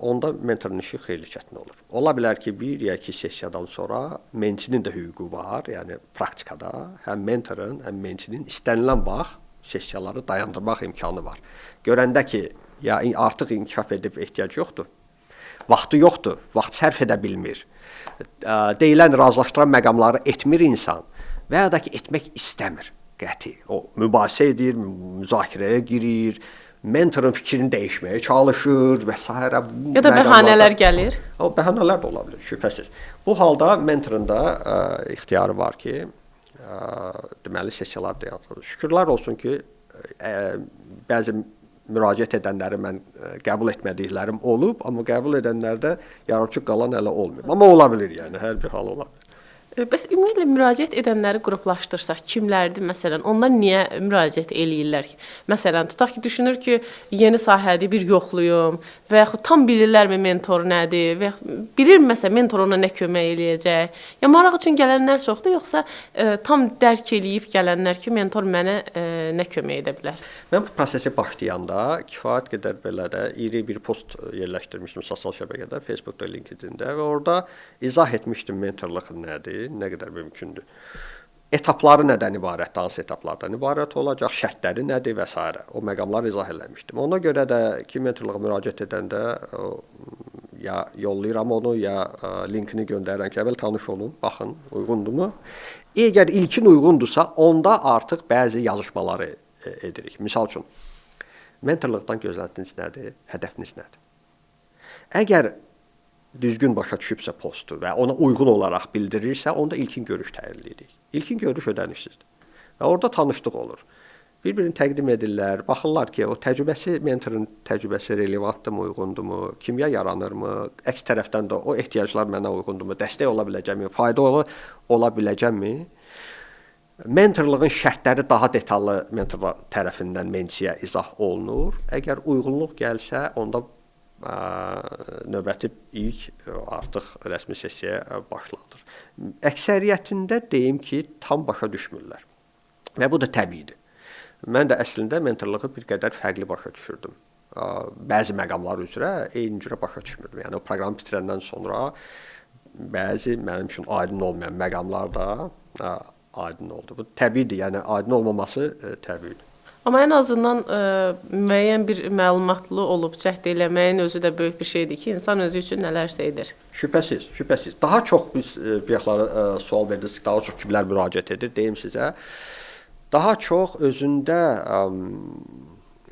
onda mentorun işi xeyli çətin olur. Ola bilər ki, bir ya iki sessiyadan sonra mençinin də hüququ var, yəni praktikada həm mentorun, həm mençinin istənilən vaxt sessiyaları dayandırmaq imkanı var. Görəndə ki, ya artıq inkişaf edib ehtiyac yoxdur, vaxtı yoxdur, vaxt sərf edə bilmir, deyilən razılaşdıran məqamları etmir insan və ya da ki, etmək istəmir qəti. O mübahisə edir, müzakirəyə girir, mentorun fikrini dəyişməyə çalışır və s. Ya da bəhanələr gəlir. O bəhanələr də ola bilər, şübhəsiz. Bu halda mentorun da ixtiyarı var ki, deməli sessiyalar dayandırılır. Şükürlər olsun ki, bəzi müraciət edənləri mən qəbul etmədiklərim olub, amma qəbul edənlərdə yarımçıq qalan hələ olmayıb. Amma ola bilər, yəni hər bir hal ola bilər. Bəs ümumiyyətlə müraciət edənləri qruplaşdırsaq, kimlərdir məsələn? Onlar niyə müraciət eləyirlər ki? Məsələn, tutaq ki, düşünür ki, yeni sahədə bir yoxluyum və yaxud tam bilirlərmi mentor nədir və bilir məsələn mentor ona nə kömək eləyəcək? Ya maraq üçün gələnlər çoxdur, yoxsa tam dərk eləyib gələnlər ki, mentor mənə nə kömək edə bilər? Mən bu prosesi başlayanda kifayət qədər belə də iri bir post yerləşdirmişdim sosial şəbəkədə, Facebookda, LinkedIn-də və orada izah etmişdim mentorluq nədir, nə qədər mümkündür. Etapları nədən ibarətdir, hansı etaplardan ibarət olacaq, şərtləri nədir və s. O məqamları izah eləmişdim. Ona görə də ki, mentorluğa müraciət edəndə ya yollayıram onu, ya linkini göndərirəm ki, əvvəl tanış olun, baxın, uyğundurmu? Əgər ilkin uyğundursa, onda artıq bəzi yazışmaları edirik. Misal üçün, mentorluqdan gözləntiniz nədir, hədəfiniz nədir? Əgər düzgün başa düşübsə postu və ona uyğun olaraq bildirirsə, onda ilkin görüş təyin. İlkin görüş ödənişsizdir. Və orada tanışlıq olur. Bir-birini təqdim edirlər, baxırlar ki, o təcrübəsi, mentorun təcrübəsi relevantdırmı, uyğundurmu, kimya yaranırmı, əks tərəfdən də o ehtiyaclar mənə uyğundurmu, dəstək ola biləcəmi, fayda ola biləcəmi? Mentorluğun şərtləri daha detallı mentorlar tərəfindən mençiyə izah olunur. Əgər uyğunluq gəlsə, onda növbəti ilk artıq rəsmi sessiyaya başlanır. Əksəriyyətində deyim ki, tam başa düşmürlər. Və bu da təbiidir. Mən də əslində mentorluğu bir qədər fərqli başa düşürdüm. Bəzi məqamlar üzrə eyni cürə başa düşmürdüm. Yəni o proqramı bitirəndən sonra bəzi mənim üçün aydın olmayan məqamlar da aydın oldu. Bu təbiidir, yəni aydın olmaması təbiidir. Amma ən azından müəyyən bir məlumatlı olub cəhd eləməyin özü də böyük bir şeydir ki, insan özü üçün nələrsə edir. Şübhəsiz, şübhəsiz. Daha çox biz bayaqları sual verdiniz, daha çox kimlər müraciət edir, deyim sizə. Daha çox özündə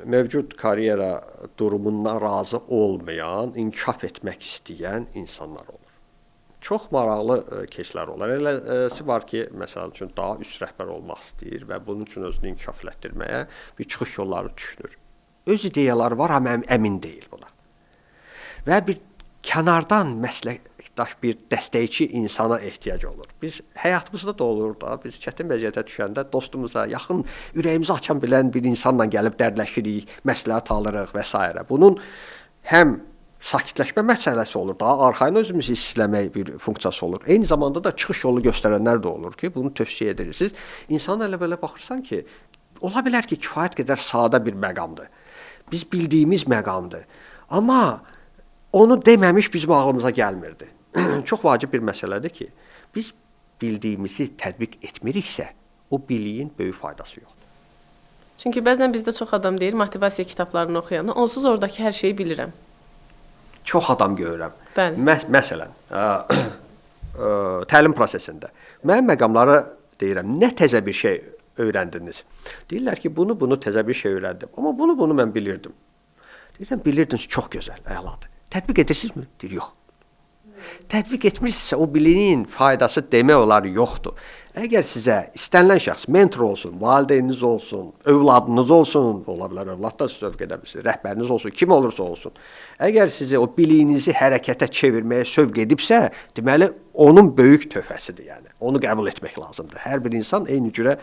mövcud karyera durumundan razı olmayan, inkişaf etmək istəyən insanlar olur. Çox maraqlı кейslər olar. Eləsi var ki, məsəl üçün daha üst rəhbər olmaq istəyir və bunun üçün özünü inkişaf etdirməyə bir çıxış yolları düşünür. Öz ideyaları var, amma əmin deyil buna. Və bir kənardan məsləkdaş bir dəstəkçi insana ehtiyac olur. Biz həyatımızda da olur da, biz çətin vəziyyətə düşəndə dostumuza, yaxın ürəyimizi açan bilən bir insanla gəlib dərdləşirik, məsləhət alırıq və s. Bunun həm sakitləşmə məsələsi olur, daha arxayın özümüzü hissləmək bir funksiyası olur. Eyni zamanda da çıxış yolu göstərənlər də olur ki, bunu tövsiyə edirsiniz. İnsanın elə belə baxırsan ki, ola bilər ki, kifayət qədər sadə bir məqamdır. Biz bildiyimiz məqamdır. Amma onu deməmiş bizim ağlımıza gəlmirdi. Çox vacib bir məsələdir ki, biz bildiyimizi tətbiq etmiriksə, o biliyin böyük faydası yoxdur. Çünki bəzən bizdə çox adam deyir, motivasiya kitablarını oxuyanda, onsuz oradakı hər şeyi bilirəm. Çox adam görürəm. Məsələn, təlim prosesində mən məqamları deyirəm, nə təzə bir şey öyrəndiniz? Deyirlər ki, bunu təzə bir şey öyrəndim. Amma bunu mən bilirdim. Deyirəm, bilirdiniz, çox gözəl, əladır. Tətbiq edirsinizmi? Deyir, yox. Tətbiq etmirsinizsə, o bilinin faydası demək olar yoxdur. Əgər sizə istənilən şəxs mentor olsun, valideyniniz olsun, övladınız olsun, ola bilər övlad da sövq edə bilirsiniz, rəhbəriniz olsun, kim olursa olsun. Əgər sizi o biliyinizi hərəkətə çevirməyə sövq edibsə, deməli onun böyük töhfəsidir, yəni. Onu qəbul etmək lazımdır. Hər bir insan eyni cürə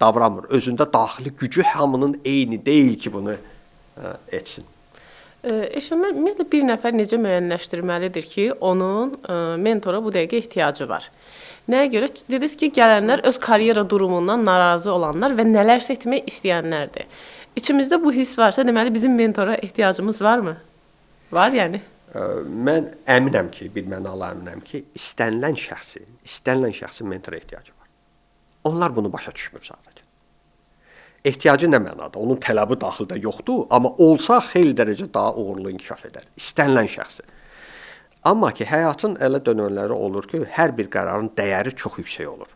davranmır. Özündə daxili gücü hamının eyni deyil ki, bunu etsin. Ümumiyyətlə bir nəfər necə müəyyənləşdirməlidir ki, onun mentora bu dəqiqə ehtiyacı var? Nəyə görə? Dediniz ki, gələnlər öz karyera durumundan narazı olanlar və nələrsə etmək istəyənlərdir. İçimizdə bu hiss varsa, deməli bizim mentora ehtiyacımız varmı? Var yəni. Mən əminəm ki, bir mənalı əminəm ki, istənilən şəxsin mentora ehtiyacı var. Onlar bunu başa düşmür sadəcə. Ehtiyacı nə mənada? Onun tələbi daxildə yoxdur, amma olsa xeyli dərəcə daha uğurlu inkişaf edər. İstənilən şəxsi. Amma ki, həyatın elə dönəmləri olur ki, hər bir qərarın dəyəri çox yüksək olur.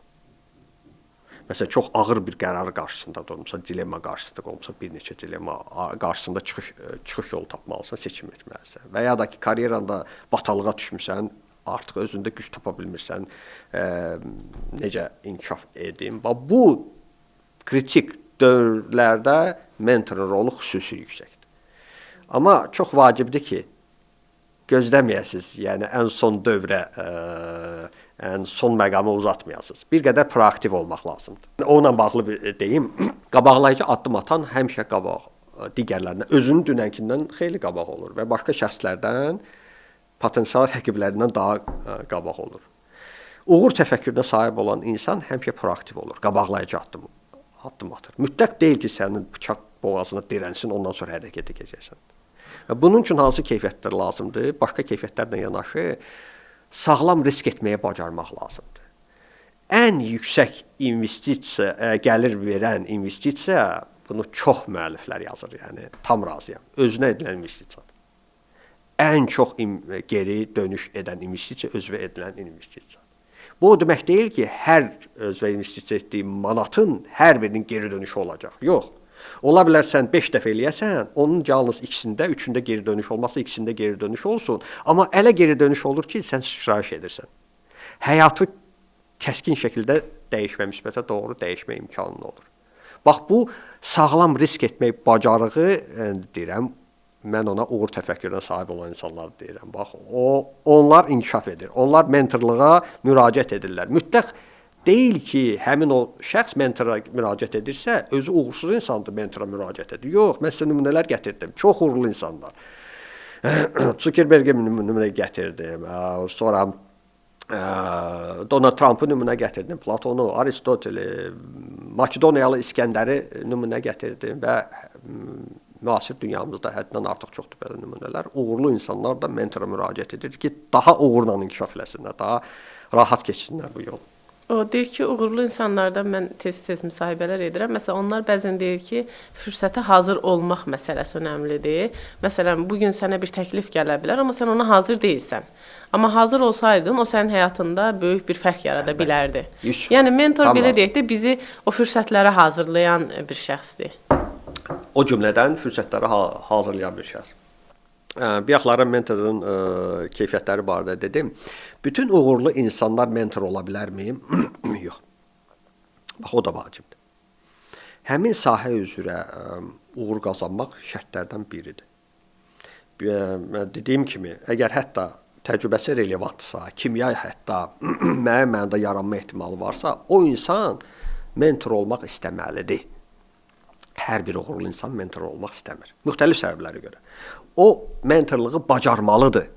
Məsələn, çox ağır bir qərar qarşısında durmusan, dilemma qarşısında olmusan, bir neçə dilemma qarşısında çıxış yolu tapmalısan, seçim etməlisən. Və ya da ki, karyeranda batalığa düşmüsən, artıq özündə güc tapa bilmirsən, necə inkişaf edim. Bu kritik dövrlərdə mentorun rolu xüsusi yüksəkdir. Amma çox vacibdir ki, gözləməyəsiniz, yəni ən son dövrə, ən son məqamı uzatmayasınız. Bir qədər proaktiv olmaq lazımdır. Onunla bağlı bir deyim, qabaqlayıcı addım atan həmişə digərlərinə, özünün dünənkindən xeyli qabaq olur və başqa şəxslərdən, potensial rəqiblərindən daha qabaq olur. Uğur təfəkkürünə sahib olan insan həmişə proaktiv olur, qabaqlayıcı addım atır. Mütləq deyil ki, sənin bıçaq boğazına dirənsin, ondan sonra hərəkət edəcəksən. Bunun üçün hansı keyfiyyətlər lazımdır? Başqa keyfiyyətlərlə yanaşı sağlam risk etməyə bacarmaq lazımdır. Ən yüksək investisiya, gəlir verən investisiya, bunu çox müəlliflər yazır, yəni tam razıyam. Özünə edilən investisiyadır. Ən çox geri dönüş edən investisiya özünə edilən investisiyadır. Bu o demək deyil ki, hər özünə investisiya etdiyi manatın hər birinin geri dönüşü olacaq. Yox. Ola bilər sən 5 dəfə eləyəsən, onun yalnız ikisində, üçündə geri dönüş olmasa, ikisində geri dönüş olsun. Amma elə geri dönüş olur ki, sən sıçrayış edirsən. Həyatı kəskin şəkildə dəyişmə, müsbətə doğru dəyişmə imkanın olur. Bax, bu sağlam risk etmək bacarığı deyirəm, mən ona uğur təfəkkürünə sahib olan insanlar deyirəm. Bax, onlar inkişaf edir. Onlar mentorluğa müraciət edirlər. Mütləq deyil ki, həmin o şəxs mentora müraciət edirsə, özü uğursuz insandır, mentora müraciət edir. Yox, mən sizə nümunələr gətirdim. Çox uğurlu insanlar. Zuckerberg'e nümunə gətirdim. Sonra Donald Trump'ı nümunə gətirdim. Platonu, Aristoteli, Makedoniyalı İskəndəri nümunə gətirdim və müasir dünyamızda həddən artıq çoxdur belə nümunələr. Uğurlu insanlar da mentora müraciət edir ki, daha uğurla inkişaf eləsinlər, daha rahat keçsinlər bu yolu. O deyir ki, uğurlu insanlardan mən tez-tez müsahibələr edirəm. Məsələn, onlar bəzən deyir ki, fürsətə hazır olmaq məsələsi önəmlidir. Məsələn, bugün sənə bir təklif gələ bilər, amma sən ona hazır deyilsən. Amma hazır olsaydın, o sənin həyatında böyük bir fərq yarada bilərdi. Yəni, mentor belə deyək də, bizi o fürsətlərə hazırlayan bir şəxsdir. O cümlədən fürsətlərə hazırlayan bir şəxs. Bayaqlara mentorun keyfiyyətləri barədə dedim. Bütün uğurlu insanlar mentor ola bilərmi? Yox. Bax, o da vacibdir. Həmin sahə üzrə uğur qazanmaq şərtlərdən biridir. Dediyim kimi, əgər hətta təcrübəsi relevantdırsa, kimya hətta müəyyən mənada yaranma ehtimalı varsa, o insan mentor olmaq istəməlidir. Hər bir uğurlu insan mentor olmaq istəmir. Müxtəlif səbəblərə görə. O, mentorluğu bacarmalıdır.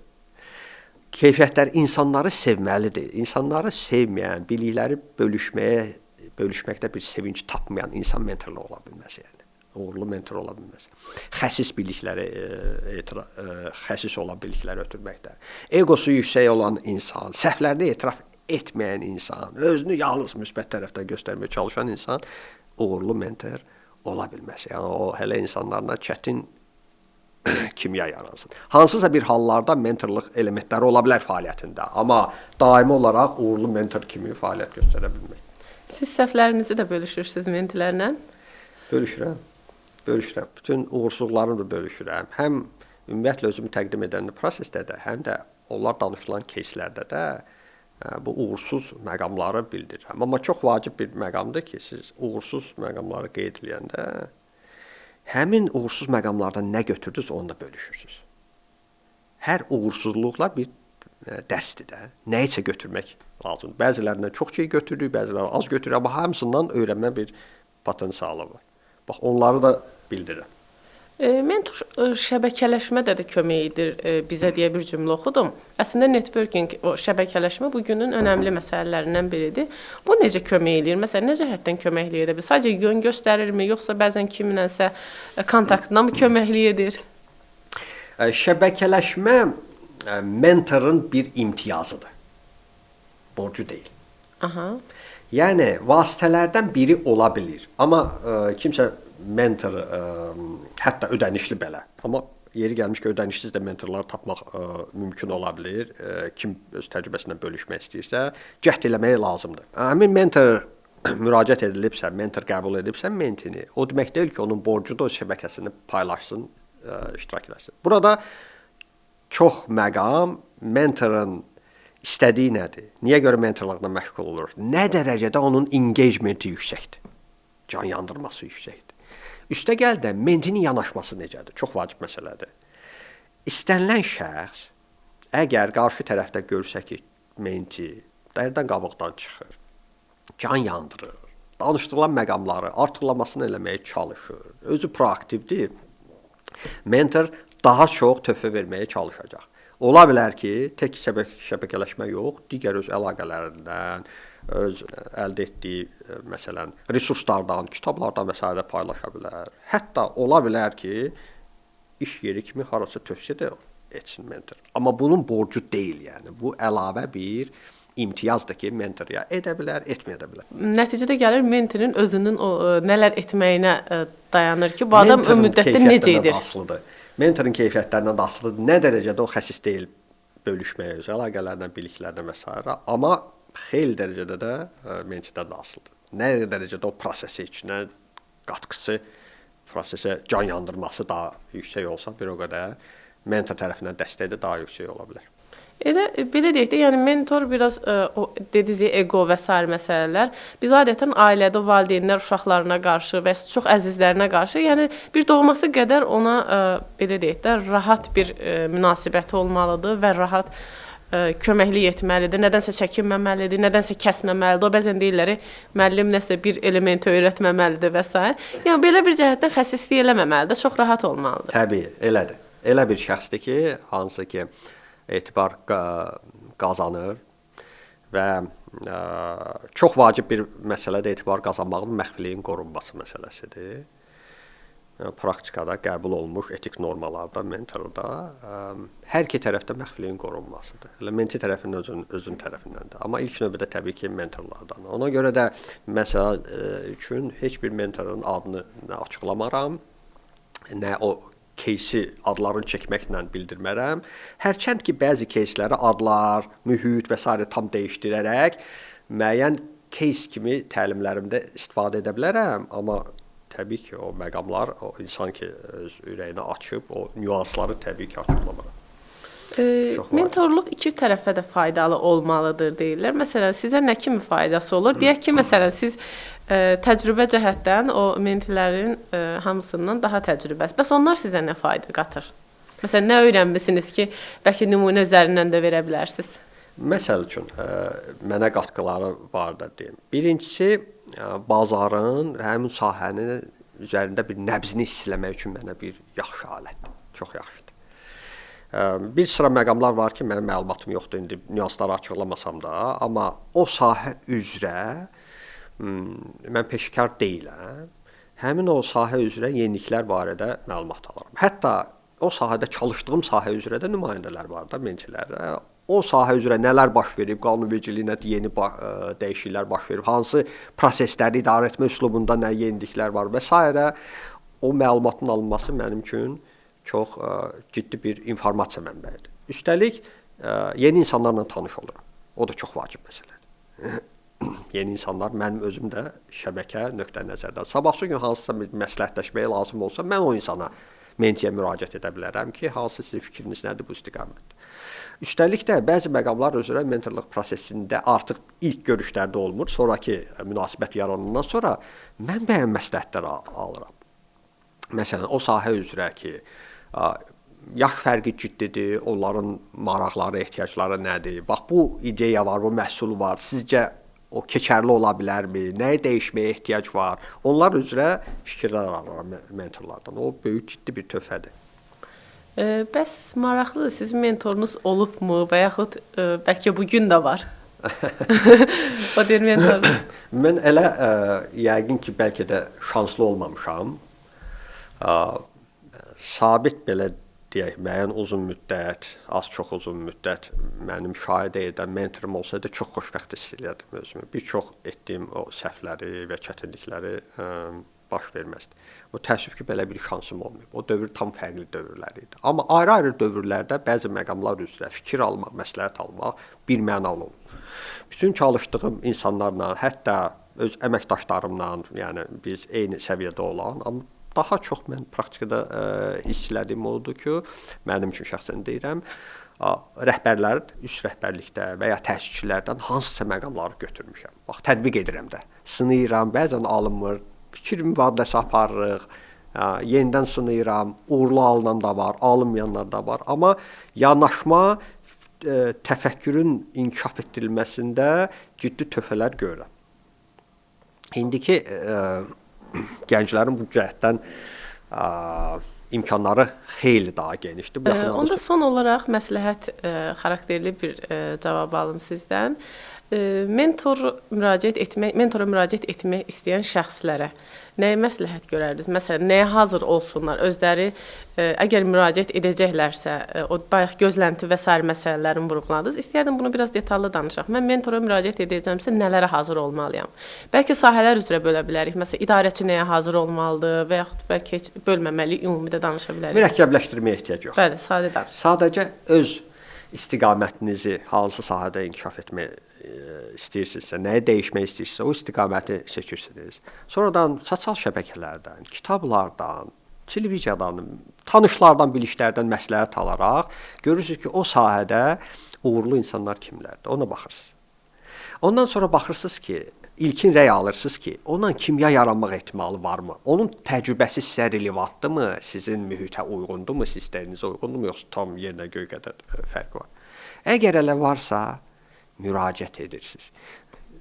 Keyfiyyətlər insanları sevməlidir. İnsanları sevməyən, bilikləri bölüşməkdə bir sevinç tapmayan insan mentorluq ola bilməz. Yəni. Uğurlu mentor ola bilməz. Xəsis olan bilikləri ötürməkdə. Egosu yüksək olan insan, səhvlərini etiraf etməyən insan, özünü yalnız müsbət tərəfdən göstərməyə çalışan insan uğurlu mentor ola bilməz. Yəni, o hələ insanlarla çətin kimya yaransın. Hansısa bir hallarda mentorluq elementləri ola bilər fəaliyyətində, amma daimi olaraq uğurlu mentor kimi fəaliyyət göstərə bilmək. Siz səhvlərinizi də bölüşürsünüz mentorlarla? Bölüşürəm. Bütün uğursuzlarımı da bölüşürəm. Həm ümumiyyətlə özümü təqdim edən prosesdə də, həm də onlar danışılan кейslərdə də bu uğursuz məqamları bildirirəm. Amma çox vacib bir məqamdır ki, siz uğursuz məqamları qeyd edəndə həmin uğursuz məqamlardan nə götürdünüz, onu da bölüşürsünüz. Hər uğursuzluqlar bir dərsdir də. Nəyisə götürmək lazımdır. Bəzilərindən çox şey götürürük, bəziləri az götürürük, amma hamısından öyrənmə bir potensialı var. Bax, onları da bildirirəm. Mentor şəbəkələşmədə də kömək edir bizə deyə bir cümlə oxudum. Əslində networking, o şəbəkələşmə bu günün önəmli məsələlərindən biridir. Bu necə kömək eləyir? Məsələn, nə cəhətdən köməklik edə bilər? Sadəcə yön göstərirmi, yoxsa bəzən kiminləsə kontaktına mı köməklik edir? Şəbəkələşmə mentorun bir imtiyazıdır. Borcu deyil. Aha. Yəni vasitələrdən biri ola bilər. Amma kimsə mentor hətta ödənişli belə. Amma yeri gəlmiş ki, ödənişsiz də mentorlar tapmaq mümkün ola bilər. Kim öz təcrübəsindən bölüşmək istəyirsə, cəhd eləmək lazımdır. Həmin mentor müraciət edilibsə, mentor qəbul edibsə mentini, o demək deyil ki, onun borcudur, o şəbəkəsini paylaşsın, iştirak etsin. Burada çox məqam mentorun İstədiyi nədir? Niyə görə mentorluqla məşğul olur? Nə dərəcədə onun engagementi yüksəkdir? Can yandırması yüksəkdir. Üstəgəl də mentinin yanaşması necədir? Çox vacib məsələdir. İstənilən şəxs əgər qarşı tərəfdə görsə ki, menti dərdən qabıqdan çıxır, can yandırır, danışdırılan məqamları artırlamasını eləməyə çalışır, özü proaktivdir, mentor daha çox töhfə verməyə çalışacaq. Ola bilər ki, tək şəbəkələşmə yox, digər öz əlaqələrindən, öz əldə etdiyi, məsələn, resurslardan, kitablardan və s. paylaşa bilər. Hətta ola bilər ki, iş yeri kimi harasa tövsiyə də etsin mentor. Amma bunun borcu deyil, yəni. Bu əlavə bir imtiyazdır ki, mentor ya edə bilər, etməyə də bilər. Nəticədə gəlir mentorin özünün o nələr etməyinə dayanır ki, bu adam o müddətdə necə edir? Asılıdır. Mentorun keyfiyyətlərindən də asılıdır. Nə dərəcədə o xəsis deyil bölüşməyə, öz əlaqələrdən, biliklərdən və s. Amma xeyli dərəcədə də mentordan da asılıdır. Nə dərəcədə o prosesi içinə qatqısı, prosesə can yandırması daha yüksək olsa, bir o qədər mentor tərəfindən dəstəyi də daha yüksək ola bilər. Belə deyək də, yəni mentor biraz o dediniz ego və sair məsələlər. Biz adətən ailədə valideynlər uşaqlarına qarşı və çox əzizlərinə qarşı, yəni bir doğması qədər ona belə deyək də rahat bir münasibəti olmalıdır və rahat köməklik etməlidir. Nədənsə çəkinməməlidir, nədənsə kəsməməlidir. O bəzən deyirlər, müəllim nəsə bir elementi öyrətməməlidir və s. Yəni belə bir cəhətdən xəsislik eləməməlidir, çox rahat olmalıdır. Təbii, elədir. Elə bir şəxsdir ki, hansı ki etibar qazanır və çox vacib bir məsələdə etibar qazanmağın məxfiliyin qorunması məsələsidir. Praktikada qəbul olunmuş etik normalarda, mentorda hər iki tərəfdə məxfiliyin qorunmasıdır. Elə menti tərəfindən özün tərəfindəndir. Amma ilk növbədə təbii ki, mentorlardan. Ona görə də məsəl üçün heç bir mentorun adını nə açıqlamaram, nə o кейsi adlarını çəkməklə bildirmərəm. Hərçənd ki, bəzi keyslərə adlar, mühit və s. tam dəyişdirərək müəyyən keys kimi təlimlərimdə istifadə edə bilərəm, amma təbii ki, o məqamlar o insan ki, öz ürəyini açıb, o nüansları təbii ki, açıqlamaram. Mentorluq iki tərəfə də faydalı olmalıdır deyirlər. Məsələn, sizə nə kimi faydası olur? Deyək ki, məsələn, siz təcrübə cəhətdən o mentilərin hamısından daha təcrübəsi. Bəs onlar sizə nə fayda qatır? Məsələn, nə öyrənmisiniz ki, bəlkə nümunə üzərindən də verə bilərsiniz? Məsəl üçün, mənə qatqıları var da deyim. Birincisi, bazarın, həmin sahənin üzərində bir nəbzini hissiləmək üçün mənə bir yaxşı alətdir. Çox yaxşıdır. Bir sıra məqamlar var ki, mənim məlumatım yoxdur, indi nüansları açıqlamasam da, amma o sahə üzrə mən peşəkar deyiləm. Həmin o sahə üzrə yeniliklər barədə məlumat alıram. Hətta o sahədə çalışdığım sahə üzrə də nümayəndələr var da, mentilər. O sahə üzrə nələr baş verib, qanunvericiliyinə yeni dəyişikliklər baş verib, hansı prosesləri idarə etmə üslubunda nə yeniliklər var və s. O məlumatın alınması mənim üçün çox ciddi bir informasiya mənbəyidir. Üstəlik, yeni insanlarla tanış oluram. O da çox vacib məsələdir. Yeni insanlar mənim özüm də şəbəkə nöqtə nəzərdən. Sabahsı gün hansısa bir məsləhətləşməyə lazım olsa, mən o insana mentiyə müraciət edə bilərəm ki, hansı sizin fikriniz nədir bu istiqamətdə. Üstəlik də bəzi məqamlar üzrə mentorluq prosesində artıq ilk görüşlərdə olmur, sonraki münasibət yaranandan sonra mən bəyən məsləhətlər alıram. Məsələn, o sahə üzrə ki, yaş fərqi ciddidir, onların maraqları, ehtiyacları nədir? Bax, bu ideya var, bu məhsul var. Sizcə o keçərli ola bilərmi? Nəyi dəyişməyə ehtiyac var? Onlar üzrə fikirlər alıram mentorlardan. O böyük ciddi bir töhfədir. Bəs maraqlıdır, sizin mentorunuz olubmu və yaxud bəlkə bu gün də var? O deyir mentorunuz. Mən elə yəqin ki, bəlkə də şanslı olmamışam. Sabit belə deyək, müəyyən uzun müddət, az-çox uzun müddət mənim müşahidə edən mentorum olsaydı çox xoşbəxt hiss edirdim özümü. Bir çox etdiyim o səhvləri və çətinlikləri baş verməzdi. Bu təəssüf ki, belə bir şansım olmayıb. O dövr tam fərqli dövrlər idi. Amma ayrı-ayrı dövrlərdə bəzi məqamlar üzrə fikir almaq, məsləhət almaq birmənalı olur. Bütün çalışdığım insanlarla, hətta öz əməkdaşlarımla, yəni biz eyni səviyyədə olan, amma daha çox mən praktikada hiss elədiyim odur ki, mənim üçün şəxsən deyirəm, rəhbərlər üst rəhbərlikdə və ya təşkillərdən hansısa məqamları götürmüşəm. Bax, tətbiq edirəm də. Sınayıram, bəzən alınmır, fikir mübadiləsi aparırıq, yenidən sınayıram, uğurlu alınan da var, alınmayanlar da var. Amma yanaşma, təfəkkürün inkişaf etdirilməsində ciddi töhfələr görürəm. İndiki gənclərin bu cəhətdən imkanları xeyli daha genişdir. Onda son olaraq məsləhət xarakterli bir cavab alım sizdən. Mentora müraciət etmək istəyən şəxslərə nəyə məsləhət görərdiniz? Məsələn, nəyə hazır olsunlar? Özləri əgər müraciət edəcəklərsə, o bayaq gözlənti və sair məsələlərini vurğuladınız. İstəyərdim bunu biraz detallı danışaq. Mən mentora müraciət edəcəmsə nələrə hazır olmalıyam? Bəlkə sahələr üzrə bölə bilərik. Məsələn, idarəçi nəyə hazır olmalıdır və yaxud bəlkə heç bölməməli, ümumi də danışa bilərik. Mürəkkəbləşdirməyə ehtiyac yox. Bəli, sadə danış. Sadəcə öz istiqamətinizi hansı sahədə inkişaf etmək istəyirsinizsə, nəyi dəyişmək istəyirsinizsə, o istiqaməti seçirsiniz. Sonradan sosial şəbəkələrdən, kitablardan, televiziyadan, tanışlardan, bilişlərdən məsləhət alaraq görürsünüz ki, o sahədə uğurlu insanlar kimlərdir, ona baxırsınız. Ondan sonra baxırsınız ki, ilkin rəy alırsınız ki, ondan kimya yaranmaq ehtimalı varmı? Onun təcrübəsi sizə relevantdırmı? Sizin mühitə uyğundurmu? Sistemizə uyğundurmu? Yoxsa tam yerinə göy qədər fərq var? Əgər elə varsa, müraciət edirsiniz.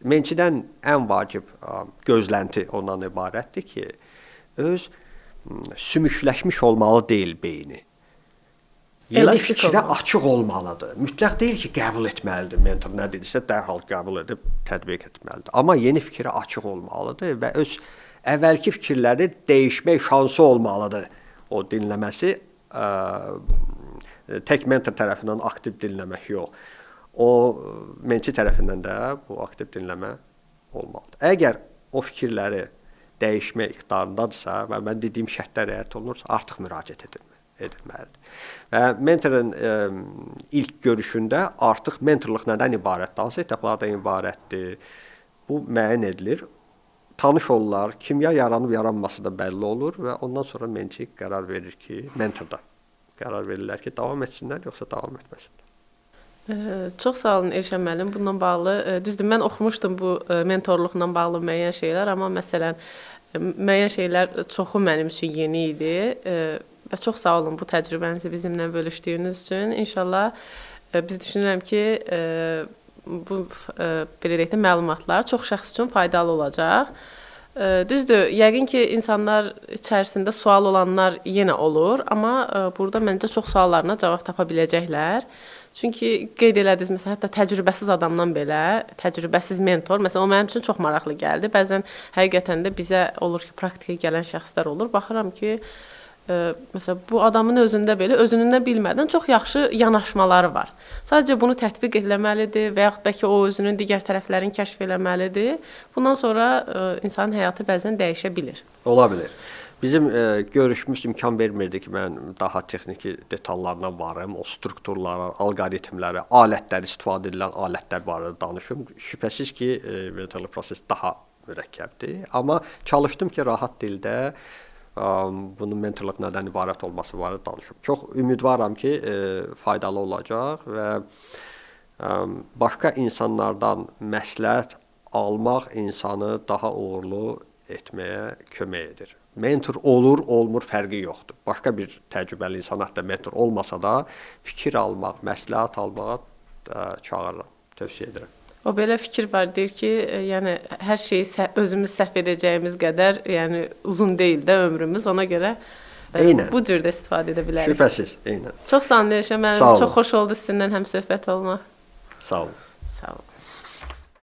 Mənçidən ən vacib gözlənti ondan ibarətdir ki, öz sümükləşmiş olmalı deyil beyni. Yeni fikrə açıq olmalıdır. Mütləq deyil ki, qəbul etməlidir. Mentor nə dedirsə, dərhal qəbul edib tətbiq etməlidir. Amma yeni fikrə açıq olmalıdır və öz əvvəlki fikirləri dəyişmək şansı olmalıdır. O dinləməsi tək mentor tərəfindən aktiv dinləmək yox. O mentor tərəfindən də bu aktiv dinləmə olmalıdır. Əgər o fikirləri dəyişmə iqtidarındadırsa və mən dediyim şərtlər riayət olunursa, artıq müraciət edilməlidir. Və mentorun ilk görüşündə artıq mentorluq nədən ibarətdir? Hansı etaplardan ibarətdir? Bu müəyyən edilir. Tanış olurlar, kimya yaranıb-yaranması da bəlli olur və ondan sonra mentor qərar verir ki, mentorda qərar verirlər ki, davam etsinlər, yoxsa davam etməsinlər. Çox sağ olun Elşən müəllim. Bununla bağlı, düzdür, mən oxumuşdum bu mentorluqla bağlı müəyyən şeylər, amma məsələn, müəyyən şeylər çoxu mənim üçün yeni idi. Və çox sağ olun bu təcrübənizi bizimlə bölüşdüyünüz üçün. İnşallah biz düşünürəm ki, bu belə deyək də məlumatlar çox şəxs üçün faydalı olacaq. Düzdür, yəqin ki, insanlar içərisində sual olanlar yenə olur, amma burada məncə çox suallarına cavab tapa biləcəklər. Çünki qeyd elədiniz, məsələn, hətta təcrübəsiz adamdan belə, təcrübəsiz mentor, məsələn, o mənim üçün çox maraqlı gəldi. Bəzən həqiqətən də bizə olur ki, praktikaya gələn şəxslər olur. Baxıram ki, məsələn, bu adamın özündə belə, özünün də bilmədən çox yaxşı yanaşmaları var. Sadəcə bunu tətbiq etməlidir və yaxud bəlkə o özünün digər tərəflərini kəşf etməlidir. Bundan sonra insanın həyatı bəzən dəyişə bilir. Ola bilir. Bizim görüşümüz imkan vermirdi ki, mən daha texniki detallarına varım, o strukturlara, alqoritmlərə, alətlər, istifadə edilən alətlər barədə danışım. Şübhəsiz ki, mentorluq prosesi daha mürəkkəbdir. Amma çalışdım ki, rahat dildə bunun mentorluq nədən ibarət olması barədə danışım. Çox ümidvaram ki, faydalı olacaq və başqa insanlardan məsləhət almaq insanı daha uğurlu etməyə kömək edir. Mentor olur, olmur, fərqi yoxdur. Başqa bir təcrübəli insan hətta mentor olmasa da fikir almaq, məsləhət almağa çağırıram, tövsiyə edirəm. O belə fikir var, deyir ki, yəni hər şeyi özümüz səhv edəcəyimiz qədər, yəni uzun deyil də ömrümüz. Ona görə Eynən. bu cür də istifadə edə bilərik. Şübhəsiz, eynən. Çox sağ olun Elşən müəllim. Sağ olun. Çox xoş oldu sizinlə həmsöhbət olmaq. Sağ olun. Sağ olun.